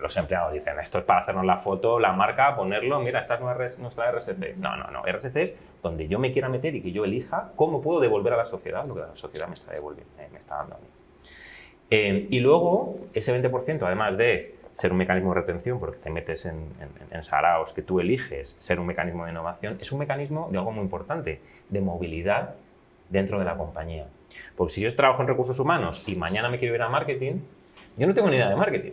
los empleados dicen, esto es para hacernos la foto, la marca, ponerlo, mira, esta es nuestra RSC. No. RSC es donde yo me quiera meter y que yo elija cómo puedo devolver a la sociedad lo que la sociedad me está devolviendo, me está dando a mí. Y luego, ese 20%, además de ser un mecanismo de retención, porque te metes en saraos que tú eliges, ser un mecanismo de innovación, es un mecanismo de algo muy importante, de movilidad dentro de la compañía. Porque si yo trabajo en recursos humanos y mañana me quiero ir a marketing, yo no tengo ni idea de marketing.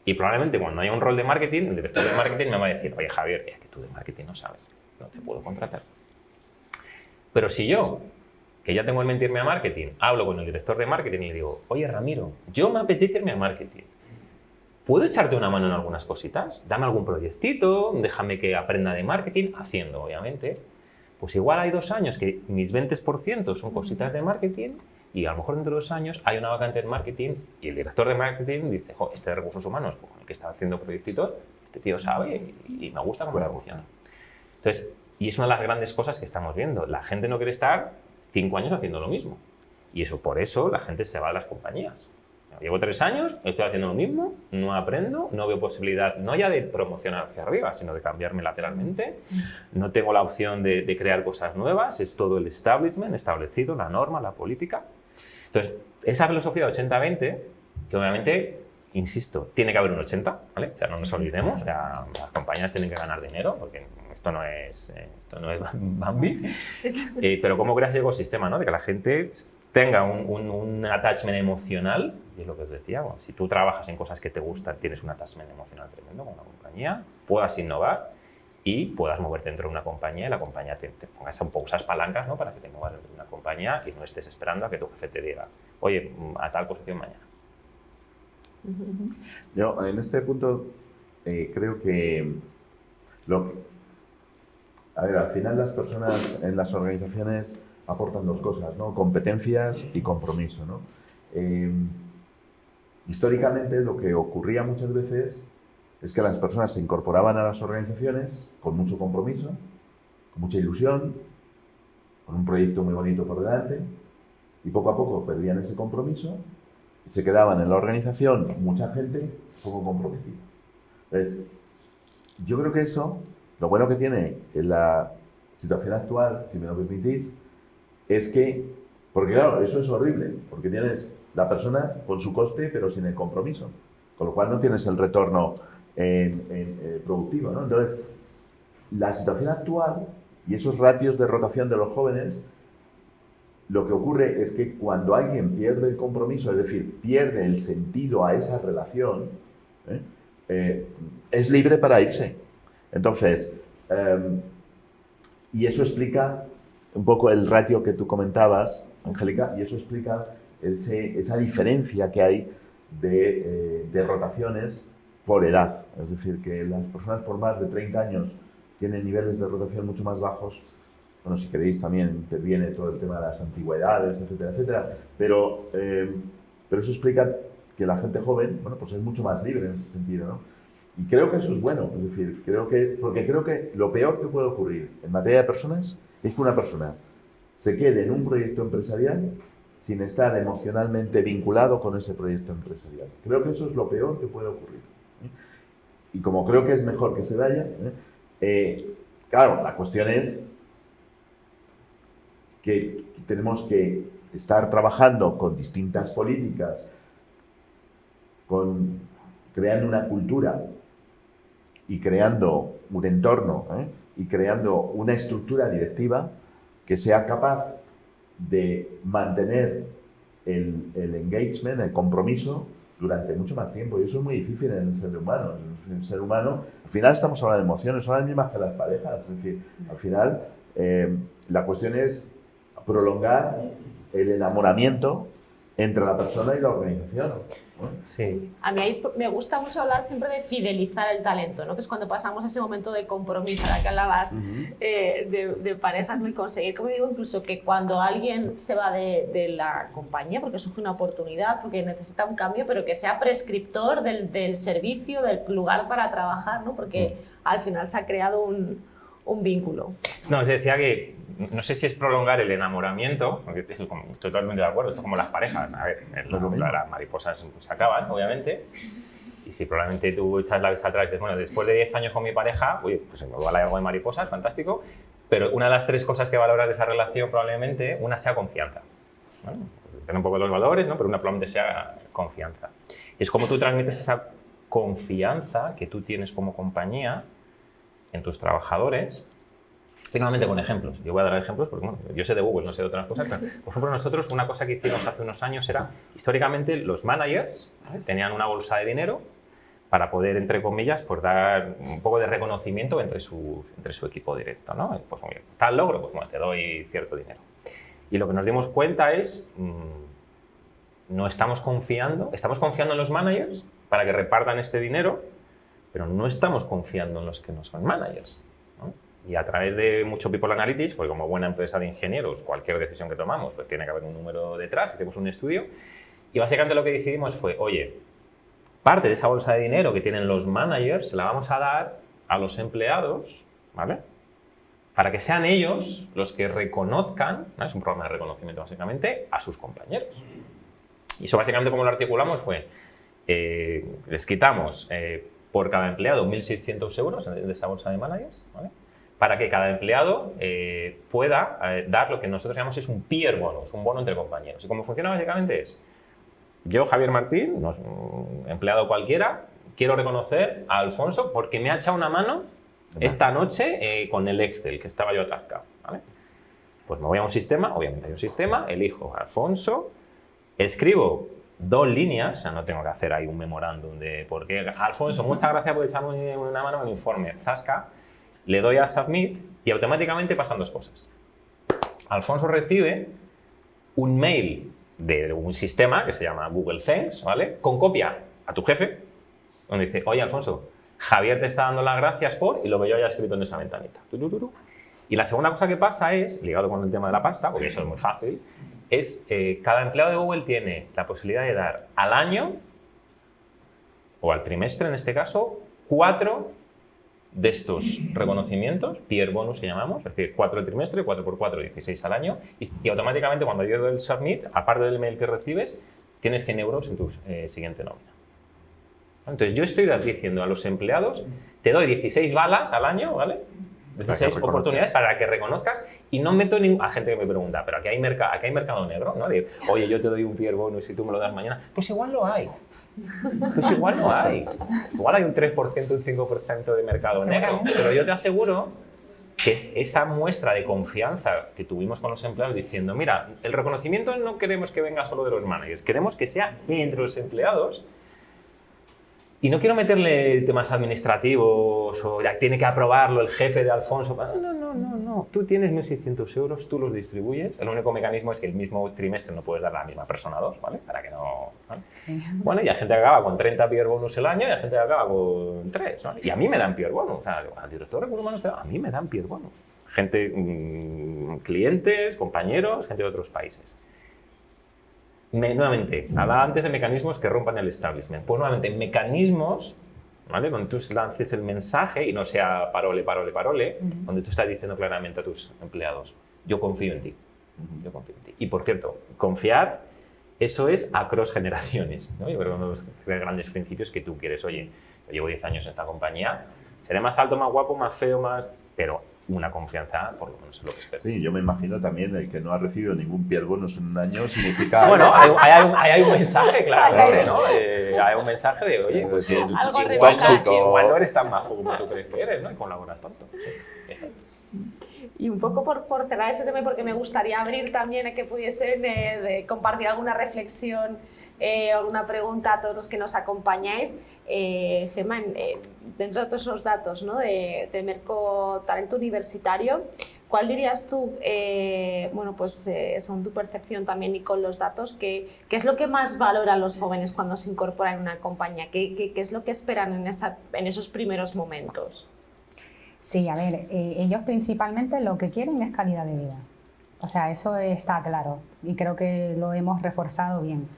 Y probablemente cuando haya un rol de marketing, el director de marketing me va a decir, oye Javier, es que tú de marketing no sabes, no te puedo contratar. Pero si yo, que ya tengo en mente irme a marketing, hablo con el director de marketing y le digo, oye Ramiro, yo me apetece irme a marketing. ¿Puedo echarte una mano en algunas cositas? Dame algún proyectito, déjame que aprenda de marketing, haciendo obviamente. Pues igual hay 2 años que mis 20% son cositas de marketing y a lo mejor dentro de 2 años hay una vacante en marketing y el director de marketing dice, jo, este de recursos humanos, con el que está haciendo proyectitos, este tío sabe y me gusta cómo funciona. Entonces, y es una de las grandes cosas que estamos viendo. La gente no quiere estar 5 años haciendo lo mismo. Y eso, por eso la gente se va a las compañías. Llevo 3 años, estoy haciendo lo mismo, no aprendo, no veo posibilidad, no ya de promocionar hacia arriba, sino de cambiarme lateralmente. No tengo la opción de crear cosas nuevas, es todo el establishment establecido, la norma, la política. Entonces, esa filosofía de 80-20, que obviamente, insisto, tiene que haber un 80, ¿vale? O sea, no nos olvidemos, o sea, las compañías tienen que ganar dinero, porque esto no es Bambi. Pero ¿cómo creas el ecosistema, no? De que la gente tenga un attachment emocional, y es lo que os decía, bueno, si tú trabajas en cosas que te gustan, tienes un attachment emocional tremendo con una compañía, puedas innovar y puedas moverte dentro de una compañía y la compañía te pongas un poco esas palancas, ¿no? Para que te muevas dentro de una compañía y no estés esperando a que tu jefe te diga, oye, a tal posición mañana. Yo en este punto creo que a ver, al final las personas en las organizaciones aportan 2 cosas, ¿no? Competencias y compromiso, ¿no? Históricamente lo que ocurría muchas veces es que las personas se incorporaban a las organizaciones con mucho compromiso, con mucha ilusión, con un proyecto muy bonito por delante, y poco a poco perdían ese compromiso y se quedaban en la organización mucha gente poco comprometida. Entonces, yo creo que eso, lo bueno que tiene en la situación actual, si me lo permitís, es que, porque claro, eso es horrible, porque tienes la persona con su coste pero sin el compromiso, con lo cual no tienes el retorno productivo, ¿no? Entonces, la situación actual y esos ratios de rotación de los jóvenes, lo que ocurre es que cuando alguien pierde el compromiso, es decir, pierde el sentido a esa relación, es libre para irse. Entonces, y eso explica un poco el ratio que tú comentabas, Angélica, y eso explica esa diferencia que hay de rotaciones por edad. Es decir, que las personas por más de 30 años tienen niveles de rotación mucho más bajos. Bueno, si queréis también interviene todo el tema de las antigüedades, etcétera, etcétera. Pero eso explica que la gente joven, bueno, pues es mucho más libre en ese sentido, ¿no? Y creo que eso es bueno, es decir, porque creo que lo peor que puede ocurrir en materia de personas es que una persona se quede en un proyecto empresarial sin estar emocionalmente vinculado con ese proyecto empresarial. Creo que eso es lo peor que puede ocurrir. Y como creo que es mejor que se vaya, claro, la cuestión es que tenemos que estar trabajando con distintas políticas, creando una cultura y creando un entorno y creando una estructura directiva que sea capaz de mantener el engagement, el compromiso durante mucho más tiempo. Y eso es muy difícil en el ser humano. En el ser humano, al final estamos hablando de emociones, son las mismas que las parejas. Es decir, al final la cuestión es prolongar el enamoramiento entre la persona y la organización, ¿no? Sí. A mí me gusta mucho hablar siempre de fidelizar el talento, ¿no? Que es cuando pasamos ese momento de compromiso, ahora que hablabas de parejas, ¿no? Y conseguir, como digo, incluso que cuando alguien se va de la compañía, porque eso fue una oportunidad, porque necesita un cambio, pero que sea prescriptor del servicio, del lugar para trabajar, ¿no? Porque al final se ha creado un vínculo. No, os decía que no sé si es prolongar el enamoramiento, porque estoy totalmente de acuerdo, esto es como las parejas, a ver, las mariposas se acaban, obviamente, y si probablemente tú echas la vista atrás y dices, bueno, después de 10 años con mi pareja, oye, pues se me vale algo de mariposas, fantástico, pero una de las 3 cosas que valoras de esa relación probablemente, una sea confianza. Bueno, depende un poco de los valores, ¿no? Pero una probablemente sea confianza. Es como tú transmites esa confianza que tú tienes como compañía en tus trabajadores. Finalmente con ejemplos. Yo voy a dar ejemplos porque bueno, yo sé de Google, no sé de otras cosas, pero por ejemplo nosotros una cosa que hicimos hace unos años era, históricamente los managers, ¿vale?, tenían una bolsa de dinero para poder, entre comillas, pues dar un poco de reconocimiento entre su equipo directo, ¿no? Pues muy bien, tal logro, pues bueno, te doy cierto dinero. Y lo que nos dimos cuenta es, no estamos confiando en los managers para que repartan este dinero, pero no estamos confiando en los que no son managers, ¿no? Y a través de mucho People Analytics, porque como buena empresa de ingenieros, cualquier decisión que tomamos, pues tiene que haber un número detrás, hacemos un estudio, y básicamente lo que decidimos fue, oye, parte de esa bolsa de dinero que tienen los managers se la vamos a dar a los empleados, ¿vale?, para que sean ellos los que reconozcan, ¿no?, es un programa de reconocimiento básicamente, a sus compañeros. Y eso básicamente como lo articulamos fue, les quitamos por cada empleado 1.600 euros de esa bolsa de managers, ¿vale?, para que cada empleado pueda dar lo que nosotros llamamos es un peer bonus, un bono entre compañeros. Y cómo funciona básicamente es, yo, Javier Martín, un empleado cualquiera, quiero reconocer a Alfonso porque me ha echado una mano esta noche con el Excel, que estaba yo atascado, ¿vale? Pues me voy a un sistema, obviamente hay un sistema, elijo a Alfonso, escribo 2 líneas, o sea, no tengo que hacer ahí un memorándum de por qué. Alfonso, muchas gracias por echarme una mano en el informe. Zasca, le doy a Submit y automáticamente pasan 2 cosas. Alfonso recibe un mail de un sistema que se llama Google Thanks, ¿vale?, con copia a tu jefe, donde dice, oye, Alfonso, Javier te está dando las gracias por, y lo que yo haya escrito en esa ventanita. Y la segunda cosa que pasa es, ligado con el tema de la pasta, porque eso es muy fácil, es cada empleado de Google tiene la posibilidad de dar al año, o al trimestre en este caso, 4 de estos reconocimientos, peer bonus que llamamos, es decir, 4 al trimestre, 4 por 4, 16 al año, y automáticamente cuando yo doy el submit, aparte del mail que recibes, tienes 100 euros en tu siguiente nómina. Entonces yo estoy diciendo a los empleados, te doy 16 balas al año, ¿vale?, 16 oportunidades para que reconozcas, y no meto a gente que me pregunta, pero aquí hay mercado negro, ¿no? De, oye, yo te doy un peer bonus y tú me lo das mañana. Pues igual lo hay. Igual hay un 3%, un 5% de mercado negro. Pero yo te aseguro que esa muestra de confianza que tuvimos con los empleados diciendo, mira, el reconocimiento no queremos que venga solo de los managers, queremos que sea entre los empleados. Y no quiero meterle temas administrativos o ya tiene que aprobarlo el jefe de Alfonso. No. Tú tienes 1.600 euros, tú los distribuyes. El único mecanismo es que el mismo trimestre no puedes dar a la misma persona 2, ¿vale? Para que no... ¿vale? Sí. Bueno, y hay gente que acaba con 30 peer bonus el año y hay gente que acaba con 3, ¿vale? Y a mí me dan peer bonus. O sea, al director de recursos humanos, a mí me dan peer bonus. Gente, clientes, compañeros, gente de otros países. Nuevamente, hablaba antes de mecanismos que rompan el establishment. Pues nuevamente, mecanismos, ¿vale?, donde tú lances el mensaje y no sea parole, donde tú estás diciendo claramente a tus empleados, yo confío en ti. Y por cierto, confiar, eso es across generaciones, ¿no? Yo creo que uno de los grandes principios que tú quieres, oye, yo llevo 10 años en esta compañía, seré más alto, más guapo, más feo, pero una confianza, por lo menos es lo que espero. Sí, yo me imagino también el que no ha recibido ningún peer bonus en un año significa... Bueno, hay un mensaje, claramente, ¿no? Hay un mensaje de, oye, pues igual no eres tan majo como tú crees que eres, ¿no? Y colaboras tanto. Sí, y un poco por cerrar ese tema, porque me gustaría abrir también a que pudiesen de compartir alguna reflexión o alguna pregunta a todos los que nos acompañáis. Gemma, dentro de todos esos datos, ¿no?, de Merco Talento Universitario, ¿cuál dirías tú, bueno, pues según tu percepción también y con los datos, qué es lo que más valoran los jóvenes cuando se incorporan en una compañía? ¿Qué es lo que esperan en esos primeros momentos? Sí, a ver, ellos principalmente lo que quieren es calidad de vida. O sea, eso está claro y creo que lo hemos reforzado bien.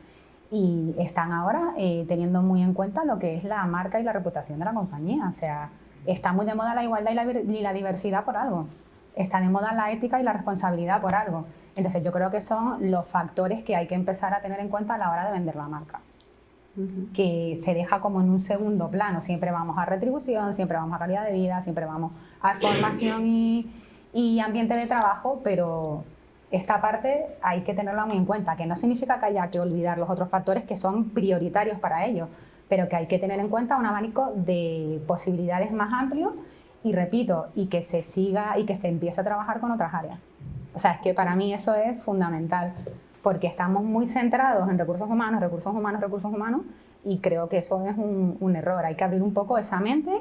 Y están ahora teniendo muy en cuenta lo que es la marca y la reputación de la compañía. O sea, está muy de moda la igualdad y la diversidad por algo. Está de moda la ética y la responsabilidad por algo. Entonces, yo creo que son los factores que hay que empezar a tener en cuenta a la hora de vender la marca. Que se deja como en un segundo plano. Siempre vamos a retribución, siempre vamos a calidad de vida, siempre vamos a formación y ambiente de trabajo, pero esta parte hay que tenerla muy en cuenta, que no significa que haya que olvidar los otros factores que son prioritarios para ello, pero que hay que tener en cuenta un abanico de posibilidades más amplio y repito, y que se siga y que se empiece a trabajar con otras áreas. O sea, es que para mí eso es fundamental, porque estamos muy centrados en recursos humanos, recursos humanos, recursos humanos, y creo que eso es un error. Hay que abrir un poco esa mente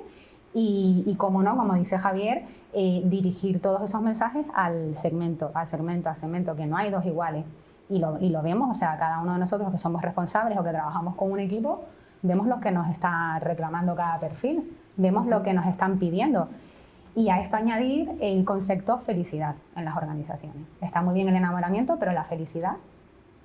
y como no, como dice Javier, dirigir todos esos mensajes al segmento, que no hay dos iguales. Y lo vemos, o sea, cada uno de nosotros que somos responsables o que trabajamos con un equipo, vemos lo que nos está reclamando cada perfil, vemos lo que nos están pidiendo. Y a esto añadir el concepto felicidad en las organizaciones. Está muy bien el enamoramiento, pero la felicidad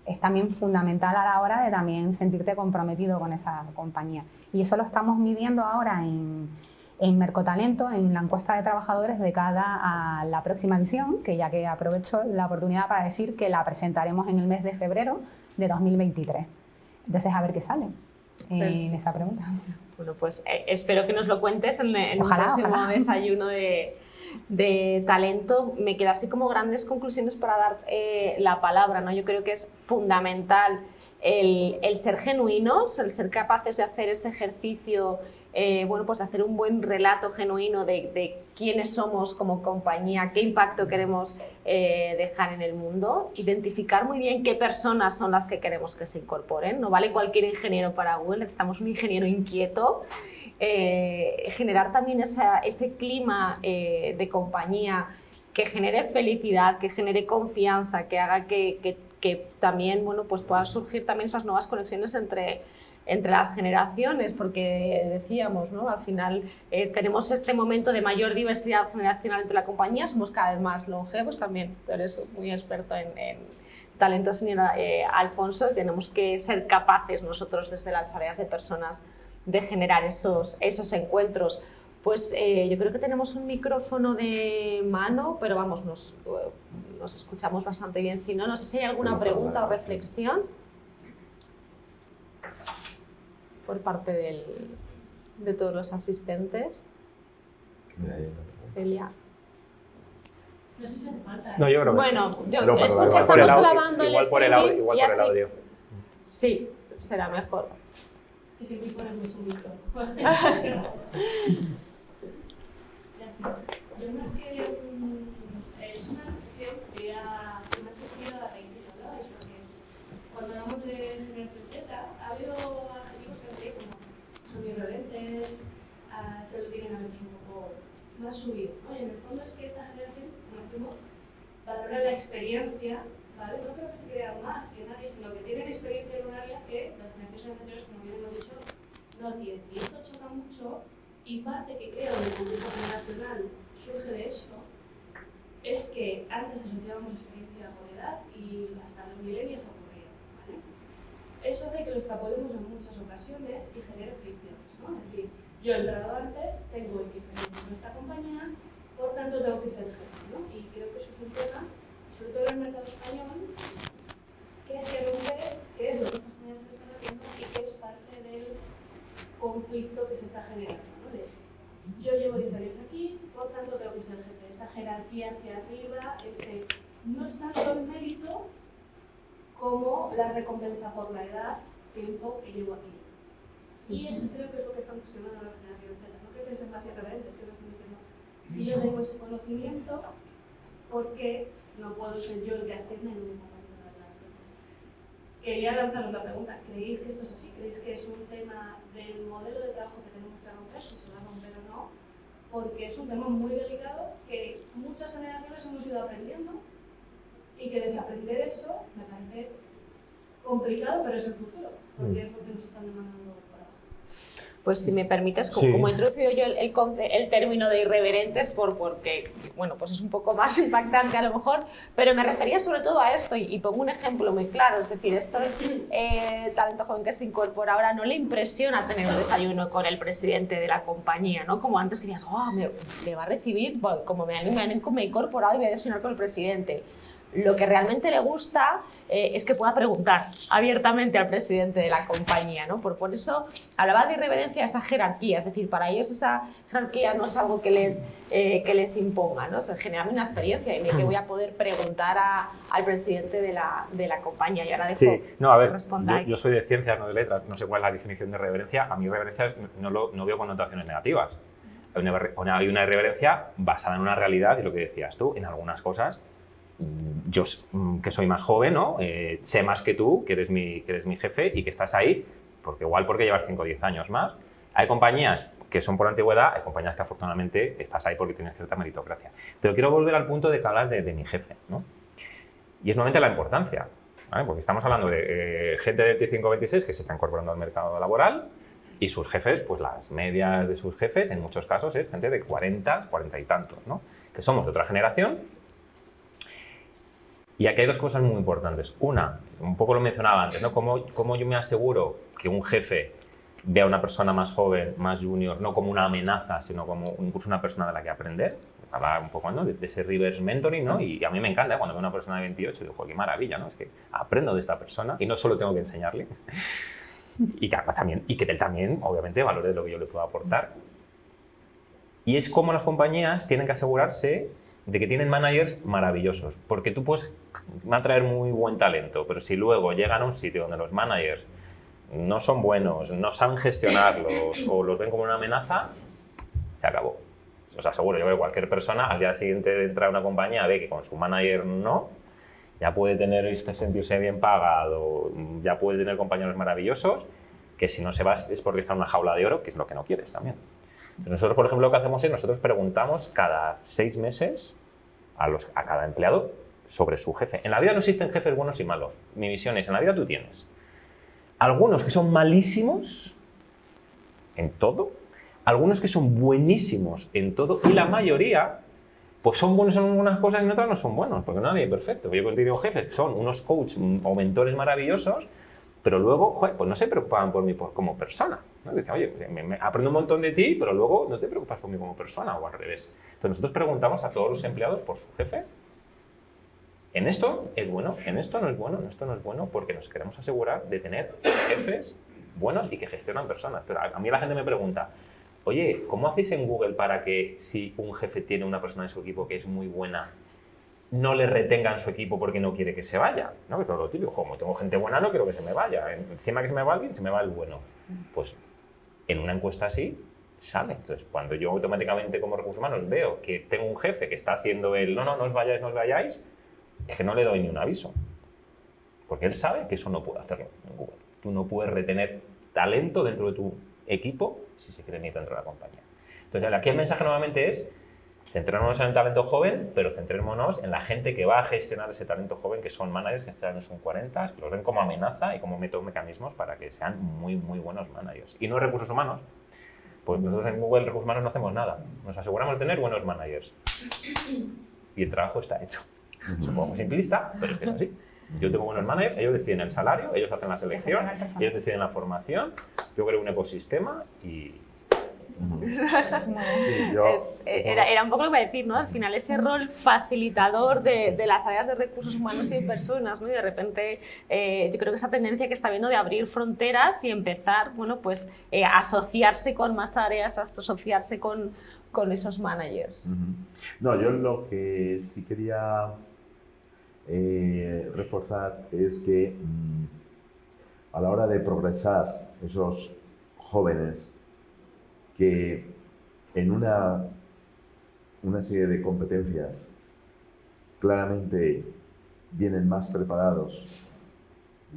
es también fundamental a la hora de también sentirte comprometido con esa compañía. Y eso lo estamos midiendo ahora en Mercotalento, en la encuesta de trabajadores de cara a la próxima edición, que ya que aprovecho la oportunidad para decir que la presentaremos en el mes de febrero de 2023. Entonces, a ver qué sale en esa pregunta. Bueno, pues espero que nos lo cuentes en Ojalá, un próximo ojalá. desayuno de talento. Me quedan así como grandes conclusiones para dar la palabra, ¿no? Yo creo que es fundamental el ser genuinos, el ser capaces de hacer ese ejercicio, bueno, pues de hacer un buen relato genuino de quiénes somos como compañía, qué impacto queremos dejar en el mundo, identificar muy bien qué personas son las que queremos que se incorporen. No vale cualquier ingeniero para Google, necesitamos un ingeniero inquieto. Generar también ese clima de compañía que genere felicidad, que genere confianza, que haga que también, bueno, pues puedan surgir también esas nuevas conexiones entre las generaciones, porque decíamos, ¿no? Al final tenemos este momento de mayor diversidad generacional entre la compañía, somos cada vez más longevos, también tú eres muy experto en talento, señora Alfonso, y tenemos que ser capaces nosotros desde las áreas de personas de generar esos encuentros. Pues yo creo que tenemos un micrófono de mano, pero vamos, nos escuchamos bastante bien. Si no, no sé si hay alguna pregunta o reflexión por parte de todos los asistentes. Celia. No sé si hace falta. No, yo creo que Bueno, No, es perdón, porque igual por estamos el grabando el igual por el streaming igual y por el así. audio. Sí, será mejor. Que siempre pones mucho micro. Yo más que es una reflexión que ya me ha surgido a raíz de lo que hablabais, porque cuando hablamos de generación Z, ha habido adjetivos que han sido como son irreverentes, se lo tienen a veces un poco más subido, ¿no? Y en el fondo es que esta generación, como decimos, valora la experiencia, ¿vale? No creo que se crean más que nadie, sino que tienen experiencia en un área que las generaciones anteriores, como bien hemos dicho, no tienen. Y esto choca mucho, y parte que creo del conflicto generacional surge de eso, es que antes asociábamos experiencia con edad y hasta los milenios ocurría, ¿vale? Eso hace que lo extrapolemos en muchas ocasiones y genere fricciones, ¿no? Es decir, yo he entrado antes, tengo X años en esta compañía, por tanto tengo que ser jefe, ¿no? Y creo que eso es un tema, sobre todo en el mercado español, que hay que romper, que es lo que estas generaciones están haciendo y que es parte del conflicto que se está generando, ¿no? De, yo llevo 10 años aquí, por tanto tengo que ser jefe. Esa jerarquía hacia arriba, ese no es tanto el mérito como la recompensa por la edad, tiempo que llevo aquí. Y eso creo que es lo que están cuestionando la generación Z. No creo que sean más irreverentes, que lo están diciendo. Si yo tengo ese conocimiento, ¿por qué no puedo ser yo el que asigne en un compañero de edad? Quería lanzaros la pregunta, ¿creéis que esto es así? ¿Creéis que es un tema del modelo de trabajo que tenemos que romper, si se va a romper o no? Porque es un tema muy delicado que muchas generaciones hemos ido aprendiendo y que desaprender eso me parece complicado, pero es el futuro, porque es lo que nos están demandando por abajo. Pues si me permites, Sí. como he introducido yo el término de irreverentes, porque bueno, pues es un poco más impactante a lo mejor, pero me refería sobre todo a esto y pongo un ejemplo muy claro, es decir, esto talento joven que se incorpora ahora no le impresiona tener un desayuno con el presidente de la compañía, ¿no? Como antes que decías, me va a recibir, bueno, como me he incorporado y voy a desayunar con el presidente. lo que realmente le gusta es que pueda preguntar abiertamente al presidente de la compañía, ¿no? Por eso hablaba de irreverencia a esa jerarquía, es decir, para ellos esa jerarquía no es algo que les imponga, ¿no? Es generar una experiencia y que voy a poder preguntar al presidente de la compañía. Y ahora dejo no, a ver, que respondáis. yo soy de ciencias, no de letras, no sé cuál es la definición de reverencia. A mí reverencia no veo connotaciones negativas. Hay una irreverencia basada en una realidad y lo que decías tú, en algunas cosas. Yo, que soy más joven, ¿no? Sé más que tú, que eres mi jefe y que estás ahí, porque llevas 5 o 10 años más. Hay compañías que son por antigüedad, hay compañías que afortunadamente estás ahí porque tienes cierta meritocracia. Pero quiero volver al punto de que hablas de mi jefe, ¿no? Y es nuevamente la importancia, ¿vale? Porque estamos hablando de gente de 25-26 que se está incorporando al mercado laboral y sus jefes, pues las medias de sus jefes, en muchos casos es gente de 40 y tantos, ¿no? Que somos de otra generación. Y aquí hay dos cosas muy importantes. Una, un poco lo mencionaba antes, ¿no? ¿Cómo yo me aseguro que un jefe vea a una persona más joven, más junior, no como una amenaza, sino como incluso una persona de la que aprender? Hablaba un poco, ¿no? de ese reverse mentoring, ¿no? Y a mí me encanta, cuando veo a una persona de 28, digo, qué maravilla, ¿no? Es que aprendo de esta persona y no solo tengo que enseñarle, y que él también, obviamente, valore lo que yo le puedo aportar. Y es como las compañías tienen que asegurarse de que tienen managers maravillosos, porque tú puedes atraer muy buen talento, pero si luego llegan a un sitio donde los managers no son buenos, no saben gestionarlos o los ven como una amenaza, se acabó. Os aseguro, yo creo que cualquier persona al día siguiente de entrar a una compañía ve que con su manager no, ya puede sentirse bien pagado, ya puede tener compañeros maravillosos, que si no se va es porque está en una jaula de oro, que es lo que no quieres también. Nosotros, por ejemplo, lo que hacemos es, nosotros preguntamos cada 6 meses a cada empleado sobre su jefe. En la vida no existen jefes buenos y malos. Mi visión es, en la vida tú tienes algunos que son malísimos en todo, algunos que son buenísimos en todo, y la mayoría pues son buenos en algunas cosas y en otras no son buenos, porque nadie es perfecto. Yo digo jefes, son unos coaches o mentores maravillosos, pero luego, joder, pues no se preocupaban por mí como persona, ¿no? Dicen, oye, me aprendo un montón de ti, pero luego no te preocupas por mí como persona, o al revés. Entonces nosotros preguntamos a todos los empleados por su jefe. En esto es bueno, en esto no es bueno, en esto no es bueno, porque nos queremos asegurar de tener jefes buenos y que gestionan personas. Pero a mí la gente me pregunta, oye, ¿cómo hacéis en Google para que si un jefe tiene una persona en su equipo que es muy buena, no le retenga en su equipo porque no quiere que se vaya? ¿No? Que es todo lo típico. Como tengo gente buena, no quiero que se me vaya. Encima que se me va alguien, se me va el bueno. Pues en una encuesta así sale. Entonces, cuando yo automáticamente como recursos humanos veo que tengo un jefe que está haciendo el no os vayáis, es que no le doy ni un aviso. Porque él sabe que eso no puede hacerlo en Google. Tú no puedes retener talento dentro de tu equipo si se quiere ir dentro de la compañía. Entonces, aquí el mensaje nuevamente es: centrémonos en el talento joven, pero centrémonos en la gente que va a gestionar ese talento joven, que son managers que están en sus 40, que los ven como amenaza y como mecanismos para que sean muy, muy buenos managers. Y no recursos humanos. Pues nosotros en Google Recursos Humanos no hacemos nada. Nos aseguramos de tener buenos managers. Y el trabajo está hecho. Es un poco simplista, pero es que es así. Yo tengo buenos managers, ellos deciden el salario, ellos hacen la selección, ellos deciden la formación, yo creo un ecosistema y... Sí, Era un poco lo que iba a decir, ¿no? Al final ese rol facilitador de las áreas de recursos humanos y de personas, ¿no? Y de repente yo creo que esa tendencia que está viendo de abrir fronteras y empezar, bueno, pues a asociarse con más áreas, a asociarse con esos managers. No, yo lo que sí quería reforzar es que a la hora de progresar esos jóvenes que en una serie de competencias claramente vienen más preparados,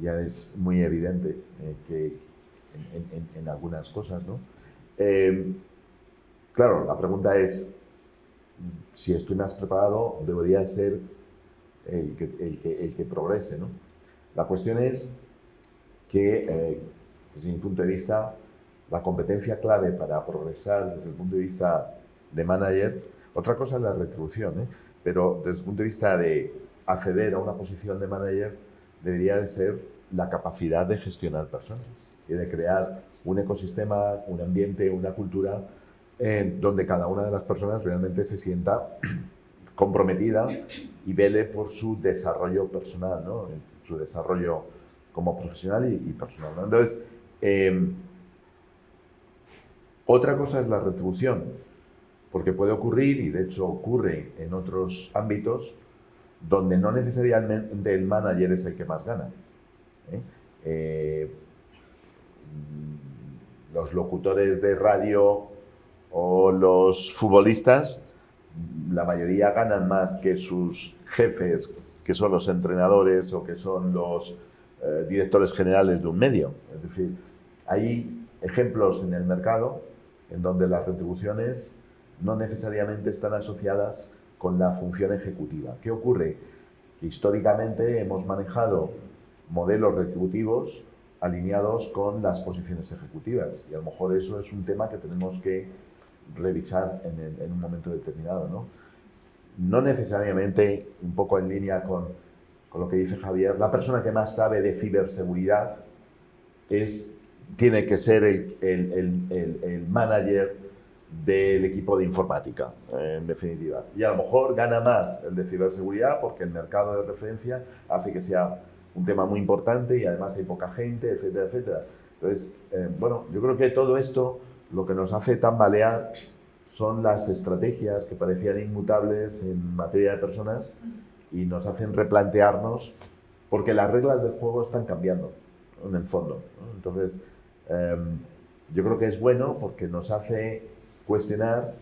ya es muy evidente que en algunas cosas, ¿no? Claro, la pregunta es, si estoy más preparado, debería ser el que progrese, ¿no? La cuestión es que, desde mi punto de vista, la competencia clave para progresar desde el punto de vista de manager, otra cosa es la retribución, pero desde el punto de vista de acceder a una posición de manager, debería de ser la capacidad de gestionar personas y de crear un ecosistema, un ambiente, una cultura donde cada una de las personas realmente se sienta comprometida y vele por su desarrollo personal, ¿no? Su desarrollo como profesional y personal, ¿no? Entonces, otra cosa es la retribución, porque puede ocurrir, y de hecho ocurre en otros ámbitos, donde no necesariamente el manager es el que más gana. Los locutores de radio o los futbolistas, la mayoría ganan más que sus jefes, que son los entrenadores o que son los directores generales de un medio. Es decir, hay ejemplos en el mercado en donde las retribuciones no necesariamente están asociadas con la función ejecutiva. ¿Qué ocurre? Que históricamente hemos manejado modelos retributivos alineados con las posiciones ejecutivas, y a lo mejor eso es un tema que tenemos que revisar en un momento determinado, ¿no? No necesariamente, un poco en línea con lo que dice Javier, la persona que más sabe de ciberseguridad tiene que ser el manager del equipo de informática, en definitiva. Y a lo mejor gana más el de ciberseguridad porque el mercado de referencia hace que sea un tema muy importante y además hay poca gente, etcétera, etcétera. Entonces, bueno, yo creo que todo esto lo que nos hace tambalear son las estrategias que parecían inmutables en materia de personas y nos hacen replantearnos, porque las reglas del juego están cambiando, ¿no? En el fondo, ¿no? Entonces, yo creo que es bueno porque nos hace cuestionar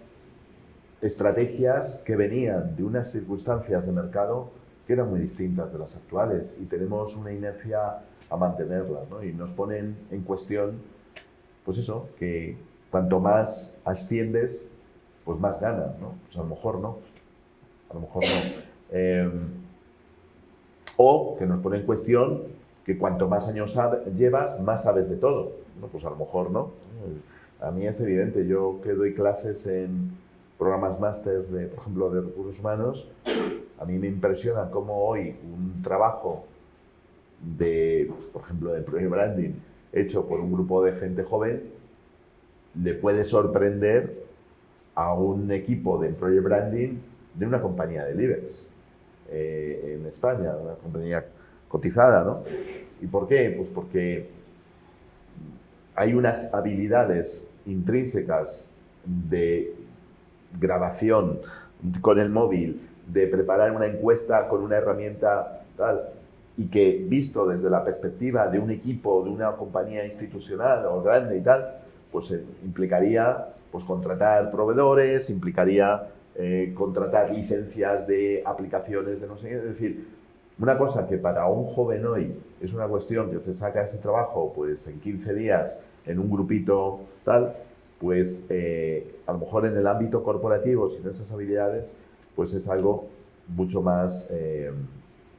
estrategias que venían de unas circunstancias de mercado que eran muy distintas de las actuales y tenemos una inercia a mantenerlas, ¿no? Y nos ponen en cuestión, pues eso, que cuanto más asciendes, pues más ganas, ¿no? Pues a lo mejor no. A lo mejor no. O que nos pone en cuestión que cuanto más años llevas, más sabes de todo. ¿No? Pues a lo mejor no. A mí es evidente, yo que doy clases en programas máster, por ejemplo, de recursos humanos, a mí me impresiona cómo hoy un trabajo por ejemplo, de employer branding hecho por un grupo de gente joven le puede sorprender a un equipo de employer branding de una compañía del IBEX en España, una compañía cotizada, ¿no? ¿Y por qué? Pues porque hay unas habilidades intrínsecas de grabación con el móvil, de preparar una encuesta con una herramienta tal, y que visto desde la perspectiva de un equipo, de una compañía institucional o grande y tal, pues implicaría pues contratar proveedores, implicaría contratar licencias de aplicaciones de no sé qué. Es decir, una cosa que para un joven hoy es una cuestión que se saca ese trabajo pues en 15 días en un grupito tal, pues a lo mejor en el ámbito corporativo, sin esas habilidades, pues es algo mucho más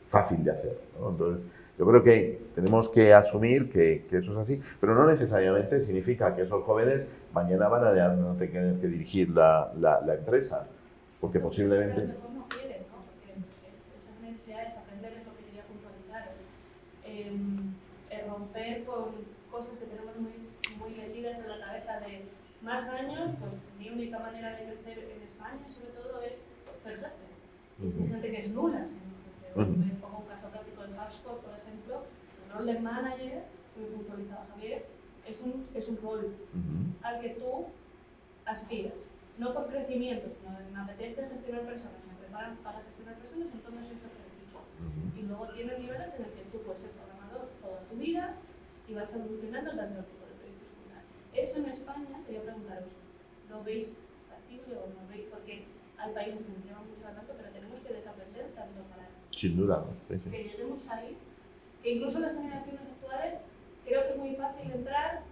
fácil de hacer, ¿no? Entonces, yo creo que tenemos que asumir que eso es así, pero no necesariamente significa que esos jóvenes mañana van a no tener que dirigir la empresa, porque posiblemente... Pero a lo mejor no quieren, ¿no? Porque esas necesidades, aprender es lo que quería puntualizar, romper con cosas que tenemos muy metidas en la cabeza de más años, pues mi única manera de crecer en España, sobre todo, es ser jefe. Y hay gente que es nula. Me pongo un caso práctico de HubSpot, por ejemplo, el rol de manager, que puntualizaba Javier, es un rol al que tú aspiras. No por crecimiento, sino de me apetece gestionar personas, me preparan para gestionar personas, entonces soy jefe de equipo. Y luego tienes niveles en el que tú puedes ser programador toda tu vida y vas evolucionando dando el tipo de proyectos que das. Eso en España, quería preguntaros, ¿lo veis factible o no veis? Porque hay países que nos llevan mucho adelanto, pero tenemos que desaprender tanto para Sin duda, ¿no? Sí, sí. que lleguemos ahí, que incluso las generaciones actuales creo que es muy fácil entrar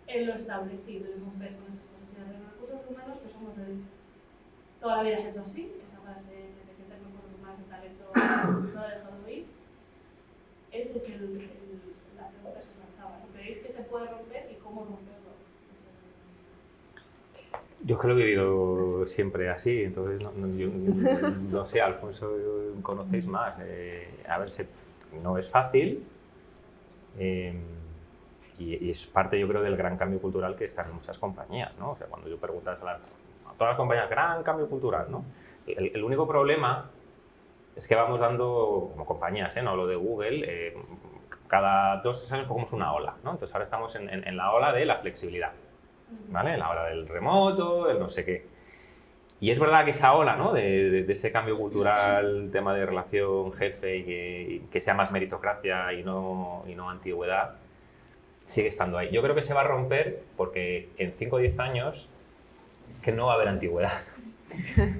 en lo establecido y romper con esas cosas. Y los recursos humanos, que somos toda la vida se ha hecho así, esa frase desde que tengo recursos humanos, el talento no ha dejado de ir. Esa es la pregunta que se lanzaba. ¿Creéis que se puede romper y cómo romperlo? Yo es que lo he vivido siempre así, entonces no sé, Alfonso, conocéis más. A ver, no es fácil y es parte, yo creo, del gran cambio cultural que están en muchas compañías, ¿no? O sea, cuando yo preguntas a todas las compañías, gran cambio cultural, ¿no? El único problema es que vamos dando, como compañías, no hablo de Google, cada 2 o 3 años cogemos una ola, ¿no? Entonces ahora estamos en la ola de la flexibilidad, ¿vale? En la ola del remoto, el no sé qué. Y es verdad que esa ola, ¿no? de ese cambio cultural, tema de relación jefe y que sea más meritocracia y no antigüedad, sigue estando ahí. Yo creo que se va a romper porque en 5 o 10 años es que no va a haber antigüedad.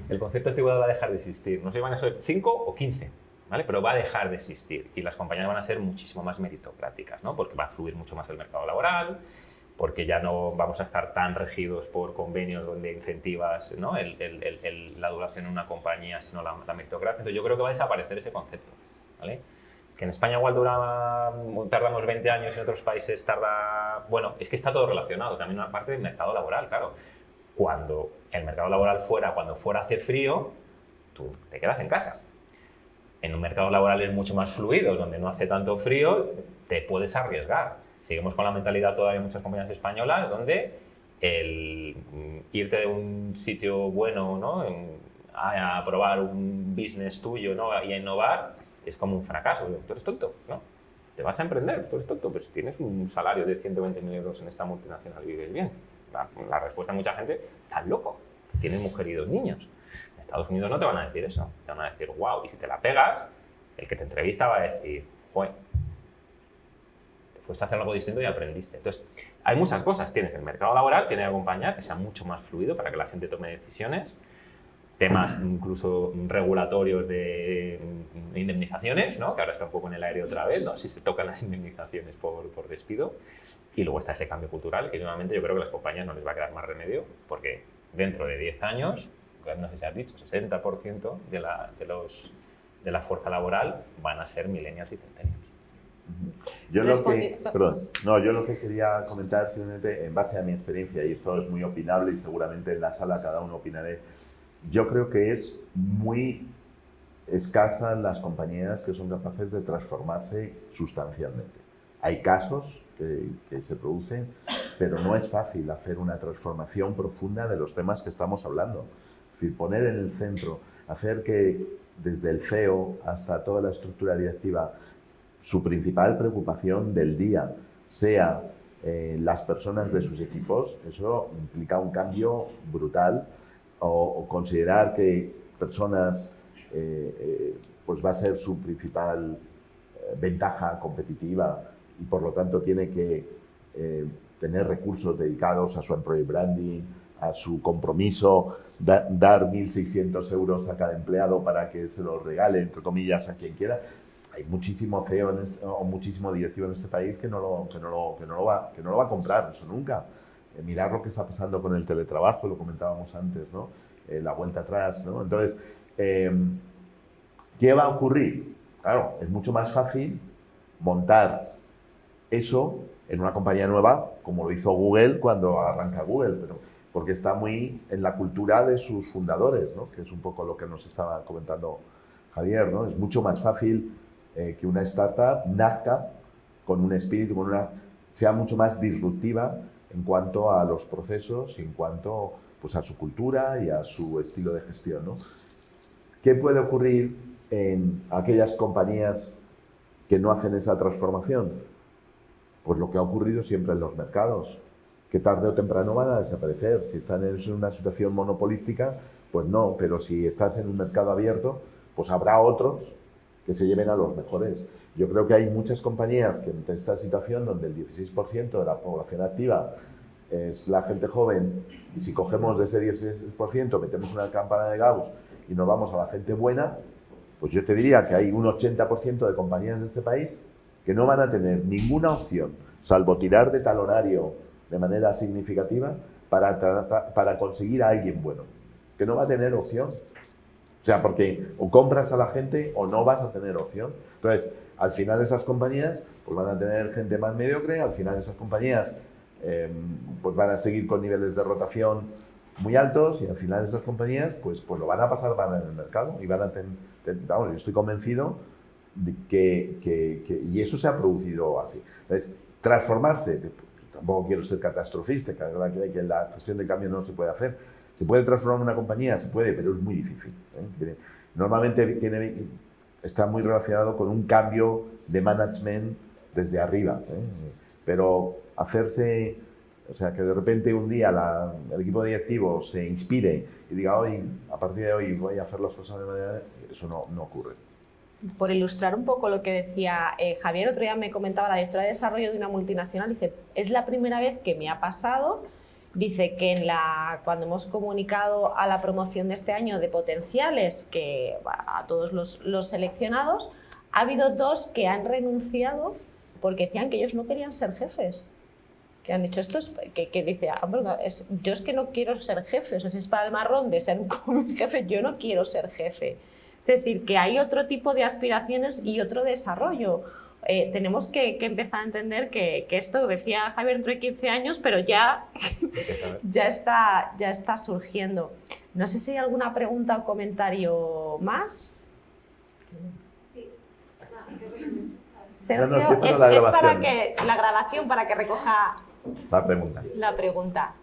El concepto de antigüedad va a dejar de existir. No sé si van a ser 5 o 15, ¿vale? Pero va a dejar de existir y las compañías van a ser muchísimo más meritocráticas, ¿no? Porque va a fluir mucho más el mercado laboral, porque ya no vamos a estar tan regidos por convenios donde incentivas, ¿no? la duración en una compañía, sino la meritocracia. Entonces yo creo que va a desaparecer ese concepto, ¿vale? Que en España igual tardamos 20 años y en otros países tarda... Bueno, es que está todo relacionado, también una parte del mercado laboral, claro. Cuando el mercado laboral cuando fuera hace frío, tú te quedas en casa. En un mercado laboral es mucho más fluido, donde no hace tanto frío, te puedes arriesgar. Seguimos con la mentalidad todavía en muchas compañías españolas, donde el irte de un sitio bueno, ¿no? a probar un business tuyo, ¿no? y a innovar, es como un fracaso. Tú eres tonto, ¿no? Te vas a emprender, tú eres tonto, pues tienes un salario de 120.000 euros en esta multinacional y vives bien. La respuesta de mucha gente, estás loco, tienes mujer y 2 niños. En Estados Unidos no te van a decir eso, te van a decir, wow, y si te la pegas, el que te entrevista va a decir, joder, te fuiste a hacer algo distinto y aprendiste. Entonces, hay muchas cosas, tienes el mercado laboral, tiene que acompañar, que sea mucho más fluido para que la gente tome decisiones, temas incluso regulatorios de indemnizaciones, ¿no? Que ahora está un poco en el aire otra vez, no sé si se tocan las indemnizaciones por despido. Y luego está ese cambio cultural, que nuevamente yo creo que a las compañías no les va a quedar más remedio, porque dentro de 10 años, no sé si has dicho, 60% de la fuerza laboral van a ser millennials y centennials. Yo lo que quería comentar simplemente en base a mi experiencia, y esto es muy opinable y seguramente en la sala cada uno opinaré, yo creo que es muy escasa las compañías que son capaces de transformarse sustancialmente. Hay casos que se producen, pero no es fácil hacer una transformación profunda de los temas que estamos hablando. Es decir, poner en el centro, hacer que desde el CEO hasta toda la estructura directiva, su principal preocupación del día sea las personas de sus equipos, eso implica un cambio brutal, o considerar que personas pues va a ser su principal ventaja competitiva y por lo tanto tiene que tener recursos dedicados a su employee branding, a su compromiso, dar 1.600 euros a cada empleado para que se los regale, entre comillas, a quien quiera. Hay muchísimo CEO o muchísimo directivo en este país que no lo va a comprar, eso nunca. Mirar lo que está pasando con el teletrabajo, lo comentábamos antes, ¿no? La vuelta atrás, ¿no? Entonces, ¿qué va a ocurrir? Claro, es mucho más fácil montar eso en una compañía nueva, como lo hizo Google cuando arranca Google, pero porque está muy en la cultura de sus fundadores, ¿no? Que es un poco lo que nos estaba comentando Javier, ¿no? Es mucho más fácil que una startup nazca con un espíritu, sea mucho más disruptiva en cuanto a los procesos y en cuanto pues, a su cultura y a su estilo de gestión, ¿no? ¿Qué puede ocurrir en aquellas compañías que no hacen esa transformación? Pues lo que ha ocurrido siempre en los mercados, que tarde o temprano van a desaparecer. Si están en una situación monopolística, pues no, pero si estás en un mercado abierto, pues habrá otros que se lleven a los mejores. Yo creo que hay muchas compañías que en esta situación donde el 16% de la población activa es la gente joven, y si cogemos de ese 16%, metemos una campana de Gauss y nos vamos a la gente buena, pues yo te diría que hay un 80% de compañías de este país que no van a tener ninguna opción, salvo tirar de talonario de manera significativa para conseguir a alguien bueno, que no va a tener opción. O sea, porque o compras a la gente o no vas a tener opción. Entonces, al final esas compañías pues van a tener gente más mediocre, al final esas compañías pues van a seguir con niveles de rotación muy altos y al final esas compañías pues lo van a pasar mal en el mercado y van a vamos, yo estoy convencido de y eso se ha producido así. Entonces, transformarse, tampoco quiero ser catastrofista, que la gestión de cambio no se puede hacer, ¿Se puede transformar en una compañía? Se puede, pero es muy difícil. Normalmente está muy relacionado con un cambio de management desde arriba. Pero hacerse, o sea, que de repente un día el equipo directivo se inspire y diga, hoy, a partir de hoy voy a hacer las cosas de manera... Eso no ocurre. Por ilustrar un poco lo que decía Javier, otro día me comentaba la directora de desarrollo de una multinacional, dice, es la primera vez que me ha pasado, dice que cuando hemos comunicado a la promoción de este año de potenciales, que a todos los seleccionados, ha habido 2 que han renunciado porque decían que ellos no querían ser jefes. Que han dicho esto, que dice, yo es que no quiero ser jefe, o sea, si es para el marrón de ser un jefe, yo no quiero ser jefe. Es decir, que hay otro tipo de aspiraciones y otro desarrollo. Tenemos que empezar a entender que esto, decía Javier, dentro de 15 años, pero ya está surgiendo. No sé si hay alguna pregunta o comentario más. Sí, creo que se me escucha. Sergio, sí, pero es para que la grabación, para que recoja La pregunta. la pregunta.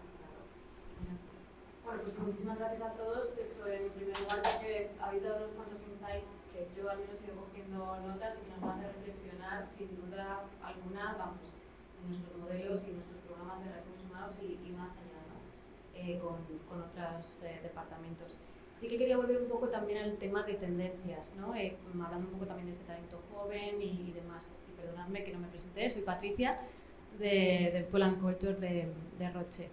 Bueno, pues muchísimas gracias a todos. Eso, en primer lugar, que habéis dado unos cuantos insights que yo al menos he ido cogiendo notas y que nos van a hacer reflexionar, sin duda alguna, vamos, en nuestros modelos y nuestros programas de recursos humanos y más allá, ¿no? Con otros departamentos. Sí que quería volver un poco también al tema de tendencias, ¿no? Hablando un poco también de este talento joven y demás. Y perdonadme que no me presenté, soy Patricia, de People and Culture de Roche.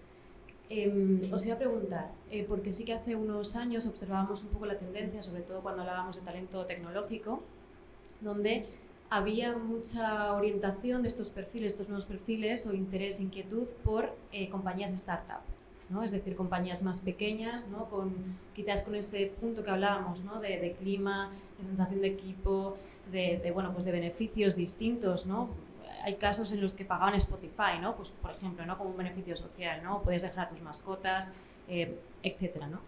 Os iba a preguntar, porque sí que hace unos años observábamos un poco la tendencia, sobre todo cuando hablábamos de talento tecnológico, donde había mucha orientación de estos perfiles, estos nuevos perfiles o interés, inquietud por compañías startup, ¿no? Es decir, compañías más pequeñas, ¿no? Quizás con ese punto que hablábamos, ¿no? de clima, de sensación de equipo, bueno, pues de beneficios distintos, ¿no? Hay casos en los que pagaban Spotify, ¿no? Pues, por ejemplo, ¿no? Como un beneficio social, ¿no? Puedes dejar a tus mascotas, etcétera, ¿no?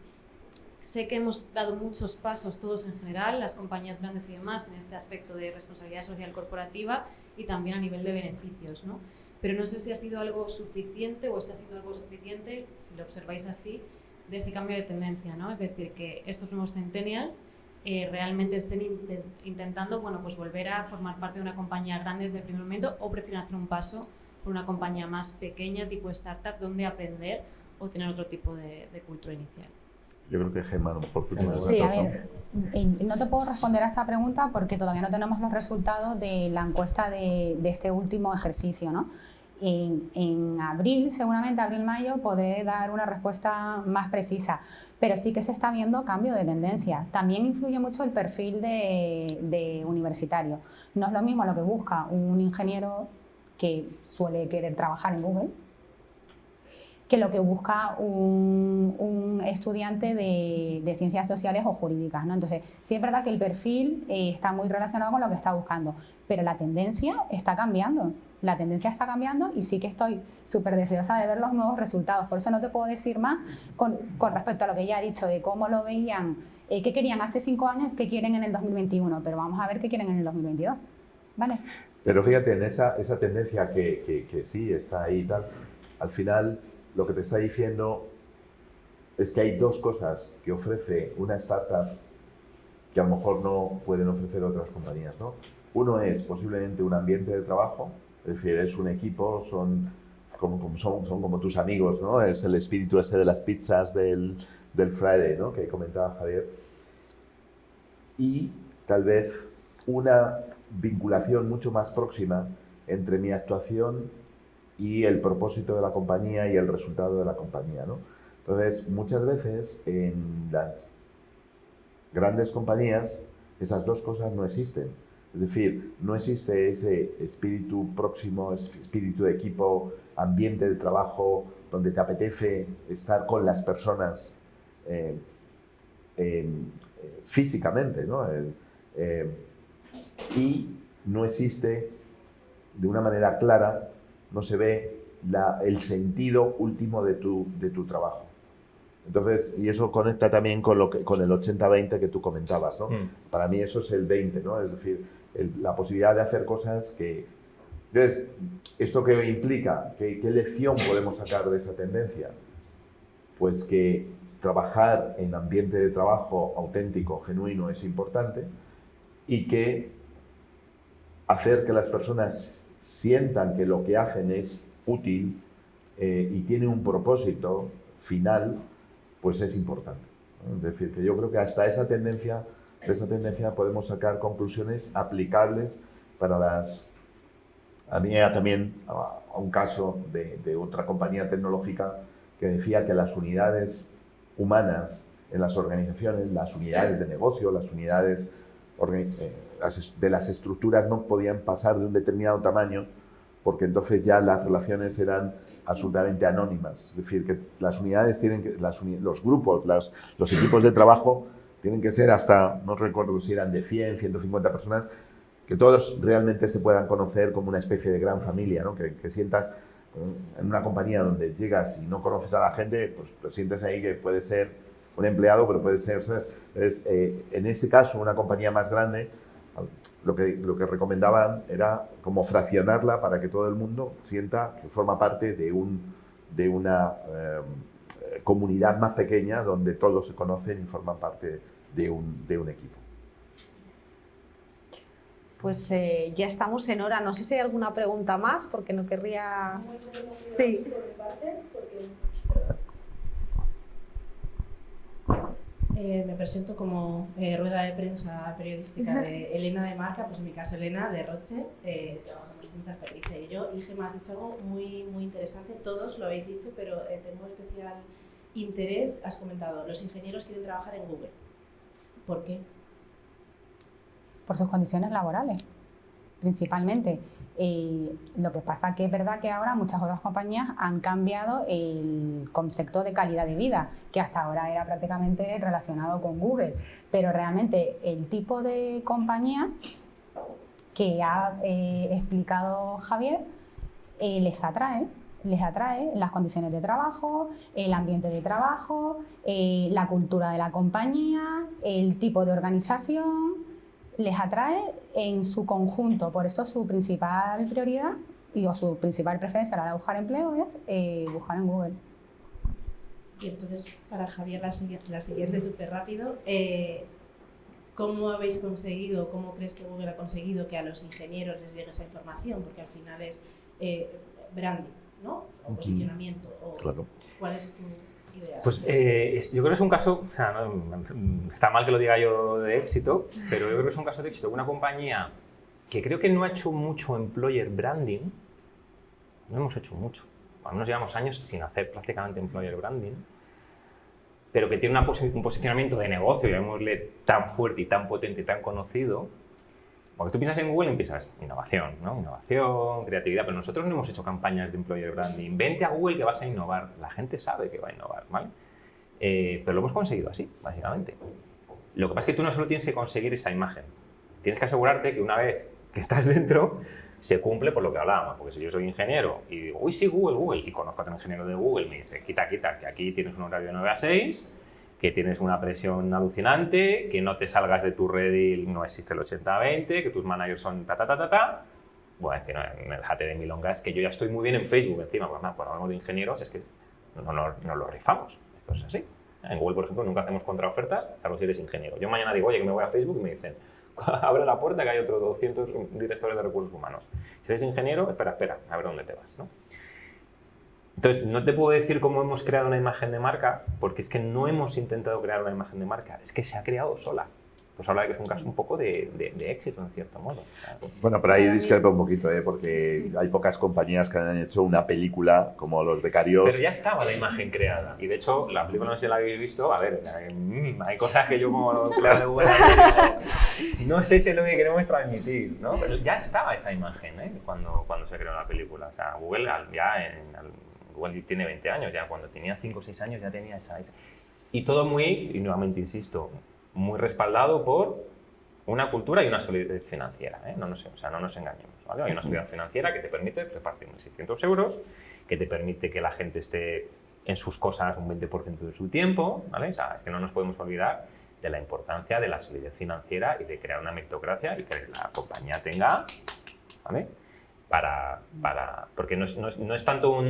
Sé que hemos dado muchos pasos todos en general, las compañías grandes y demás, en este aspecto de responsabilidad social corporativa y también a nivel de beneficios, ¿no? Pero no sé si ha sido algo suficiente o está siendo algo suficiente, si lo observáis así, de ese cambio de tendencia, ¿no? Es decir, que estos nuevos centennials realmente estén intentando, bueno, pues volver a formar parte de una compañía grande desde el primer momento, o prefieren hacer un paso por una compañía más pequeña, tipo startup, donde aprender o tener otro tipo de cultura inicial. Yo creo que Gemma, a lo mejor tú tienes Sí, a datos, ver, no te puedo responder a esa pregunta porque todavía no tenemos los resultados de la encuesta de este último ejercicio, ¿no? En abril, seguramente abril-mayo, podré dar una respuesta más precisa, pero sí que se está viendo cambio de tendencia. También influye mucho el perfil de universitario. No es lo mismo lo que busca un ingeniero que suele querer trabajar en Google que lo que busca un estudiante de ciencias sociales o jurídicas, ¿no? Entonces, sí es verdad que el perfil está muy relacionado con lo que está buscando, pero la tendencia está cambiando. La tendencia está cambiando y sí que estoy súper deseosa de ver los nuevos resultados. Por eso no te puedo decir más con respecto a lo que ya he dicho de cómo lo veían, qué querían hace 5 años, qué quieren en el 2021, pero vamos a ver qué quieren en el 2022. ¿Vale? Pero fíjate, en esa tendencia que sí está ahí y tal, al final lo que te está diciendo es que hay 2 cosas que ofrece una startup que a lo mejor no pueden ofrecer otras compañías, ¿no? Uno es posiblemente un ambiente de trabajo, es decir, es un equipo, son como tus amigos, ¿no? Es el espíritu ese de las pizzas del Friday, ¿no? Que comentaba Javier. Y tal vez una vinculación mucho más próxima entre mi actuación y el propósito de la compañía y el resultado de la compañía, ¿no? Entonces, muchas veces en las grandes compañías esas 2 cosas no existen. Es decir, no existe ese espíritu próximo, espíritu de equipo, ambiente de trabajo, donde te apetece estar con las personas físicamente, ¿no? Y no existe de una manera clara, no se ve el sentido último de tu trabajo. Entonces, y eso conecta también con el 80-20 que tú comentabas, ¿no? Para mí eso es el 20, ¿no? Es decir, la posibilidad de hacer cosas que... Entonces, ¿esto qué implica? ¿Qué lección podemos sacar de esa tendencia? Pues que trabajar en ambiente de trabajo auténtico, genuino, es importante, y que hacer que las personas sientan que lo que hacen es útil y tiene un propósito final, pues es importante, ¿no? Es decir, que yo creo que hasta de esa tendencia podemos sacar conclusiones aplicables para las... A mí era también a un caso de otra compañía tecnológica que decía que las unidades humanas en las organizaciones, las unidades de negocio, las unidades de las estructuras no podían pasar de un determinado tamaño, porque entonces ya las relaciones eran absolutamente anónimas. Es decir, que las unidades tienen que, los grupos, los equipos de trabajo tienen que ser hasta, no recuerdo si eran de 100, 150 personas, que todos realmente se puedan conocer como una especie de gran familia, ¿no? Que sientas en una compañía donde llegas y no conoces a la gente, pues sientes ahí que puede ser un empleado, pero puede ser, ¿sabes? Entonces, en ese caso, una compañía más grande, lo que recomendaban era como fraccionarla para que todo el mundo sienta que forma parte de una comunidad más pequeña donde todos se conocen y forman parte de un equipo. Pues ya estamos en hora. No sé si hay alguna pregunta más, porque no querría... Sí. Me presento como rueda de prensa periodística de Elena de Marca, pues en mi caso Elena de Roche, trabajamos juntas Patricia y yo. Y Gemma, has dicho algo muy, muy interesante, todos lo habéis dicho, pero tengo especial interés, has comentado, los ingenieros quieren trabajar en Google. ¿Por qué? Por sus condiciones laborales, principalmente. Lo que pasa que es verdad que ahora muchas otras compañías han cambiado el concepto de calidad de vida, que hasta ahora era prácticamente relacionado con Google, pero realmente el tipo de compañía que ha explicado Javier les atrae las condiciones de trabajo, el ambiente de trabajo, la cultura de la compañía, el tipo de organización. Les atrae en su conjunto, por eso su principal prioridad o su principal preferencia a la hora de buscar empleo es buscar en Google. Y entonces, para Javier, la siguiente súper rápido, ¿cómo habéis conseguido, cómo crees que Google ha conseguido que a los ingenieros les llegue esa información? Porque al final es branding, ¿no? O posicionamiento. O, claro. ¿Cuál es tu idea? Pues yo creo que es un caso, o sea, no, está mal que lo diga yo de éxito, pero yo creo que es un caso de éxito. Una compañía que creo que no ha hecho mucho employer branding, no hemos hecho mucho, al menos llevamos años sin hacer prácticamente employer branding, pero que tiene un posicionamiento de negocio, llamémosle, tan fuerte y tan potente y tan conocido. Porque tú piensas en Google y piensas innovación, ¿no? Innovación, creatividad, pero nosotros no hemos hecho campañas de employer branding. Vente a Google que vas a innovar. La gente sabe que va a innovar, ¿vale? Pero lo hemos conseguido así, básicamente. Lo que pasa es que tú no solo tienes que conseguir esa imagen. Tienes que asegurarte que una vez que estás dentro, se cumple por lo que hablábamos. Porque si yo soy ingeniero y digo, uy, sí, Google, y conozco a otro ingeniero de Google, me dice, quita, que aquí tienes un horario de 9 a 6, que tienes una presión alucinante, que no te salgas de tu Redil, no existe el 80-20, que tus managers son ta. Bueno, es que no, déjate de milongas, que yo ya estoy muy bien en Facebook encima, pues nada, cuando hablamos de ingenieros es que no lo rifamos, esto es así. En Google, por ejemplo, nunca hacemos contraofertas, salvo si eres ingeniero. Yo mañana digo, oye, que me voy a Facebook y me dicen, abre la puerta que hay otros 200 directores de recursos humanos. Si eres ingeniero, espera, a ver dónde te vas, ¿no? Entonces, no te puedo decir cómo hemos creado una imagen de marca, porque es que no hemos intentado crear una imagen de marca, es que se ha creado sola. Pues habla de que es un caso un poco de éxito, en cierto modo. Bueno, pero ahí discrepa un poquito, porque hay pocas compañías que han hecho una película como Los Becarios. Pero ya estaba la imagen creada. Y de hecho, la película no sé si la habéis visto. A ver, hay cosas que yo como empleado de Google no sé si es lo que queremos transmitir, ¿no? Pero ya estaba esa imagen, cuando se creó la película. O sea, Google Google tiene 20 años, ya cuando tenía 5 o 6 años ya tenía esa. Y todo muy, y nuevamente insisto, muy respaldado por una cultura y una solidez financiera, no nos engañemos, ¿vale? Hay una solidez financiera que te permite repartir 1.600 euros, que te permite que la gente esté en sus cosas un 20% de su tiempo, ¿vale? O sea, es que no nos podemos olvidar de la importancia de la solidez financiera y de crear una meritocracia y que la compañía tenga, ¿vale? Porque no es tanto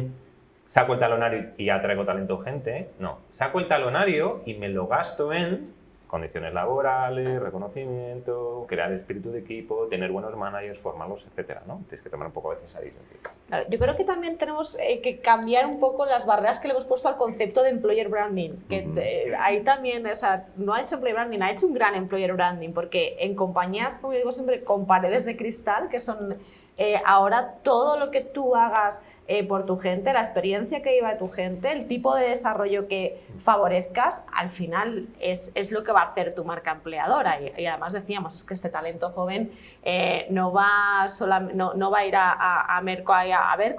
saco el talonario y ya traigo talento gente. No, saco el talonario y me lo gasto en condiciones laborales, reconocimiento, crear espíritu de equipo, tener buenos managers, formarlos, etcétera, ¿no? Tienes que tomar un poco a veces ahí. Claro, yo creo que también tenemos que cambiar un poco las barreras que le hemos puesto al concepto de employer branding. Que ahí también, o sea, no ha hecho employer branding, ha hecho un gran employer branding, porque en compañías, como yo digo siempre, con paredes de cristal, que son ahora todo lo que tú hagas por tu gente, la experiencia que lleva tu gente, el tipo de desarrollo que favorezcas, al final es lo que va a hacer tu marca empleadora. Y además decíamos, es que este talento joven no va a ir a Merco a ver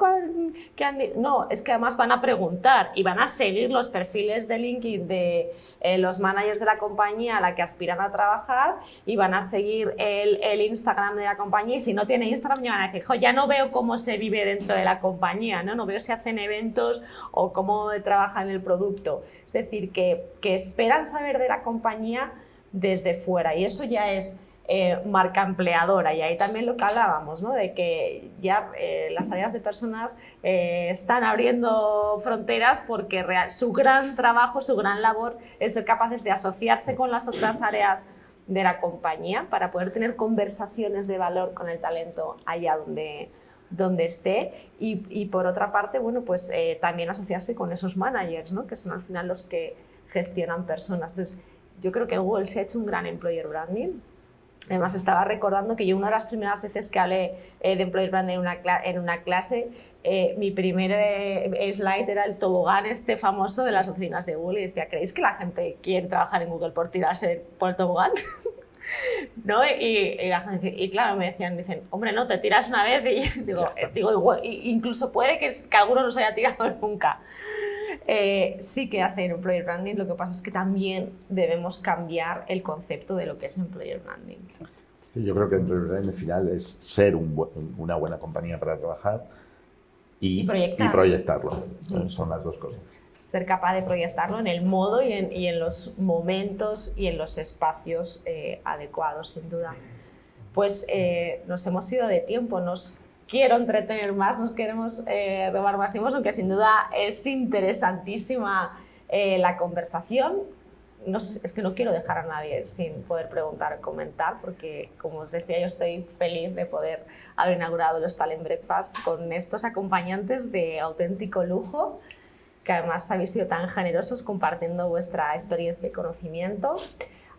qué han dicho. No, es que además van a preguntar y van a seguir los perfiles de LinkedIn de los managers de la compañía a la que aspiran a trabajar, y van a seguir el Instagram de la compañía, y si no tiene Instagram ya van a decir, jo, ya no veo cómo se vive dentro de la compañía, ¿no? No veo si hacen eventos o cómo trabajan el producto. Es decir, que esperan saber de la compañía desde fuera, y eso ya es marca empleadora. Y ahí también lo que hablábamos, ¿no? De que ya las áreas de personas están abriendo fronteras, porque su gran trabajo, su gran labor es ser capaces de asociarse con las otras áreas de la compañía para poder tener conversaciones de valor con el talento allá donde esté, y por otra parte, bueno, pues también asociarse con esos managers, ¿no? Que son al final los que gestionan personas. Entonces, yo creo que Google se ha hecho un gran employer branding. Además, estaba recordando que yo una de las primeras veces que hablé de employer branding en una clase, mi primer slide era el tobogán este famoso de las oficinas de Google, y decía, ¿creéis que la gente quiere trabajar en Google por tirarse por el tobogán? ¿No? Y la gente, y claro, me dicen, hombre, no, te tiras una vez, y digo igual, incluso puede que alguno no se haya tirado nunca. Sí que hacen employer branding, lo que pasa es que también debemos cambiar el concepto de lo que es employer branding. Sí, yo creo que employer branding al final es ser una buena compañía para trabajar y proyectarlo. Entonces, son las dos cosas. Ser capaz de proyectarlo en el modo y en los momentos y en los espacios adecuados, sin duda. Pues nos hemos ido de tiempo, nos quiero entretener más, nos queremos robar más tiempo, aunque sin duda es interesantísima la conversación. No sé, es que no quiero dejar a nadie sin poder preguntar o comentar, porque, como os decía, yo estoy feliz de poder haber inaugurado los Talent Breakfast con estos acompañantes de auténtico lujo, que además habéis sido tan generosos compartiendo vuestra experiencia y conocimiento.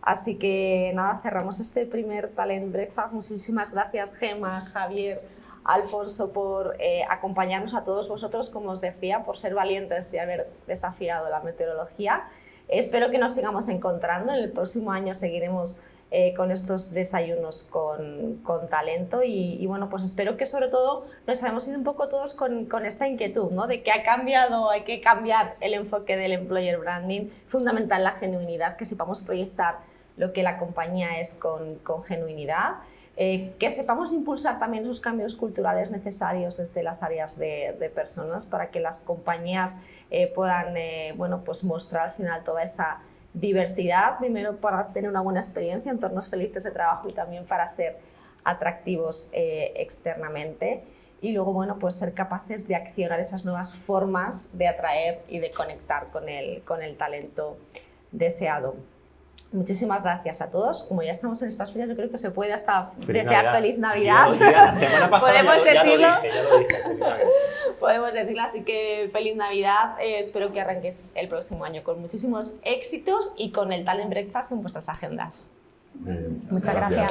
Así que nada, cerramos este primer Talent Breakfast. Muchísimas gracias, Gemma, Javier, Alfonso, por acompañarnos a todos vosotros, como os decía, por ser valientes y haber desafiado la meteorología. Espero que nos sigamos encontrando. En el próximo año seguiremos con estos desayunos con talento, y bueno, pues espero que sobre todo nos hayamos ido un poco todos con esta inquietud, ¿no? De que ha cambiado, hay que cambiar el enfoque del employer branding, fundamental la genuinidad, que sepamos proyectar lo que la compañía es con genuinidad, que sepamos impulsar también esos cambios culturales necesarios desde las áreas de personas, para que las compañías puedan bueno, pues mostrar al final toda esa diversidad, primero para tener una buena experiencia, entornos felices de trabajo, y también para ser atractivos externamente, y luego, bueno, pues ser capaces de accionar esas nuevas formas de atraer y de conectar con el talento deseado. Muchísimas gracias a todos. Como ya estamos en estas fechas, yo creo que se puede hasta desear feliz Navidad. La semana pasada podemos decirlo. Ya lo dije. Podemos decirlo, así que feliz Navidad. Espero que arranques el próximo año con muchísimos éxitos y con el Talent Breakfast en vuestras agendas. Muchas gracias.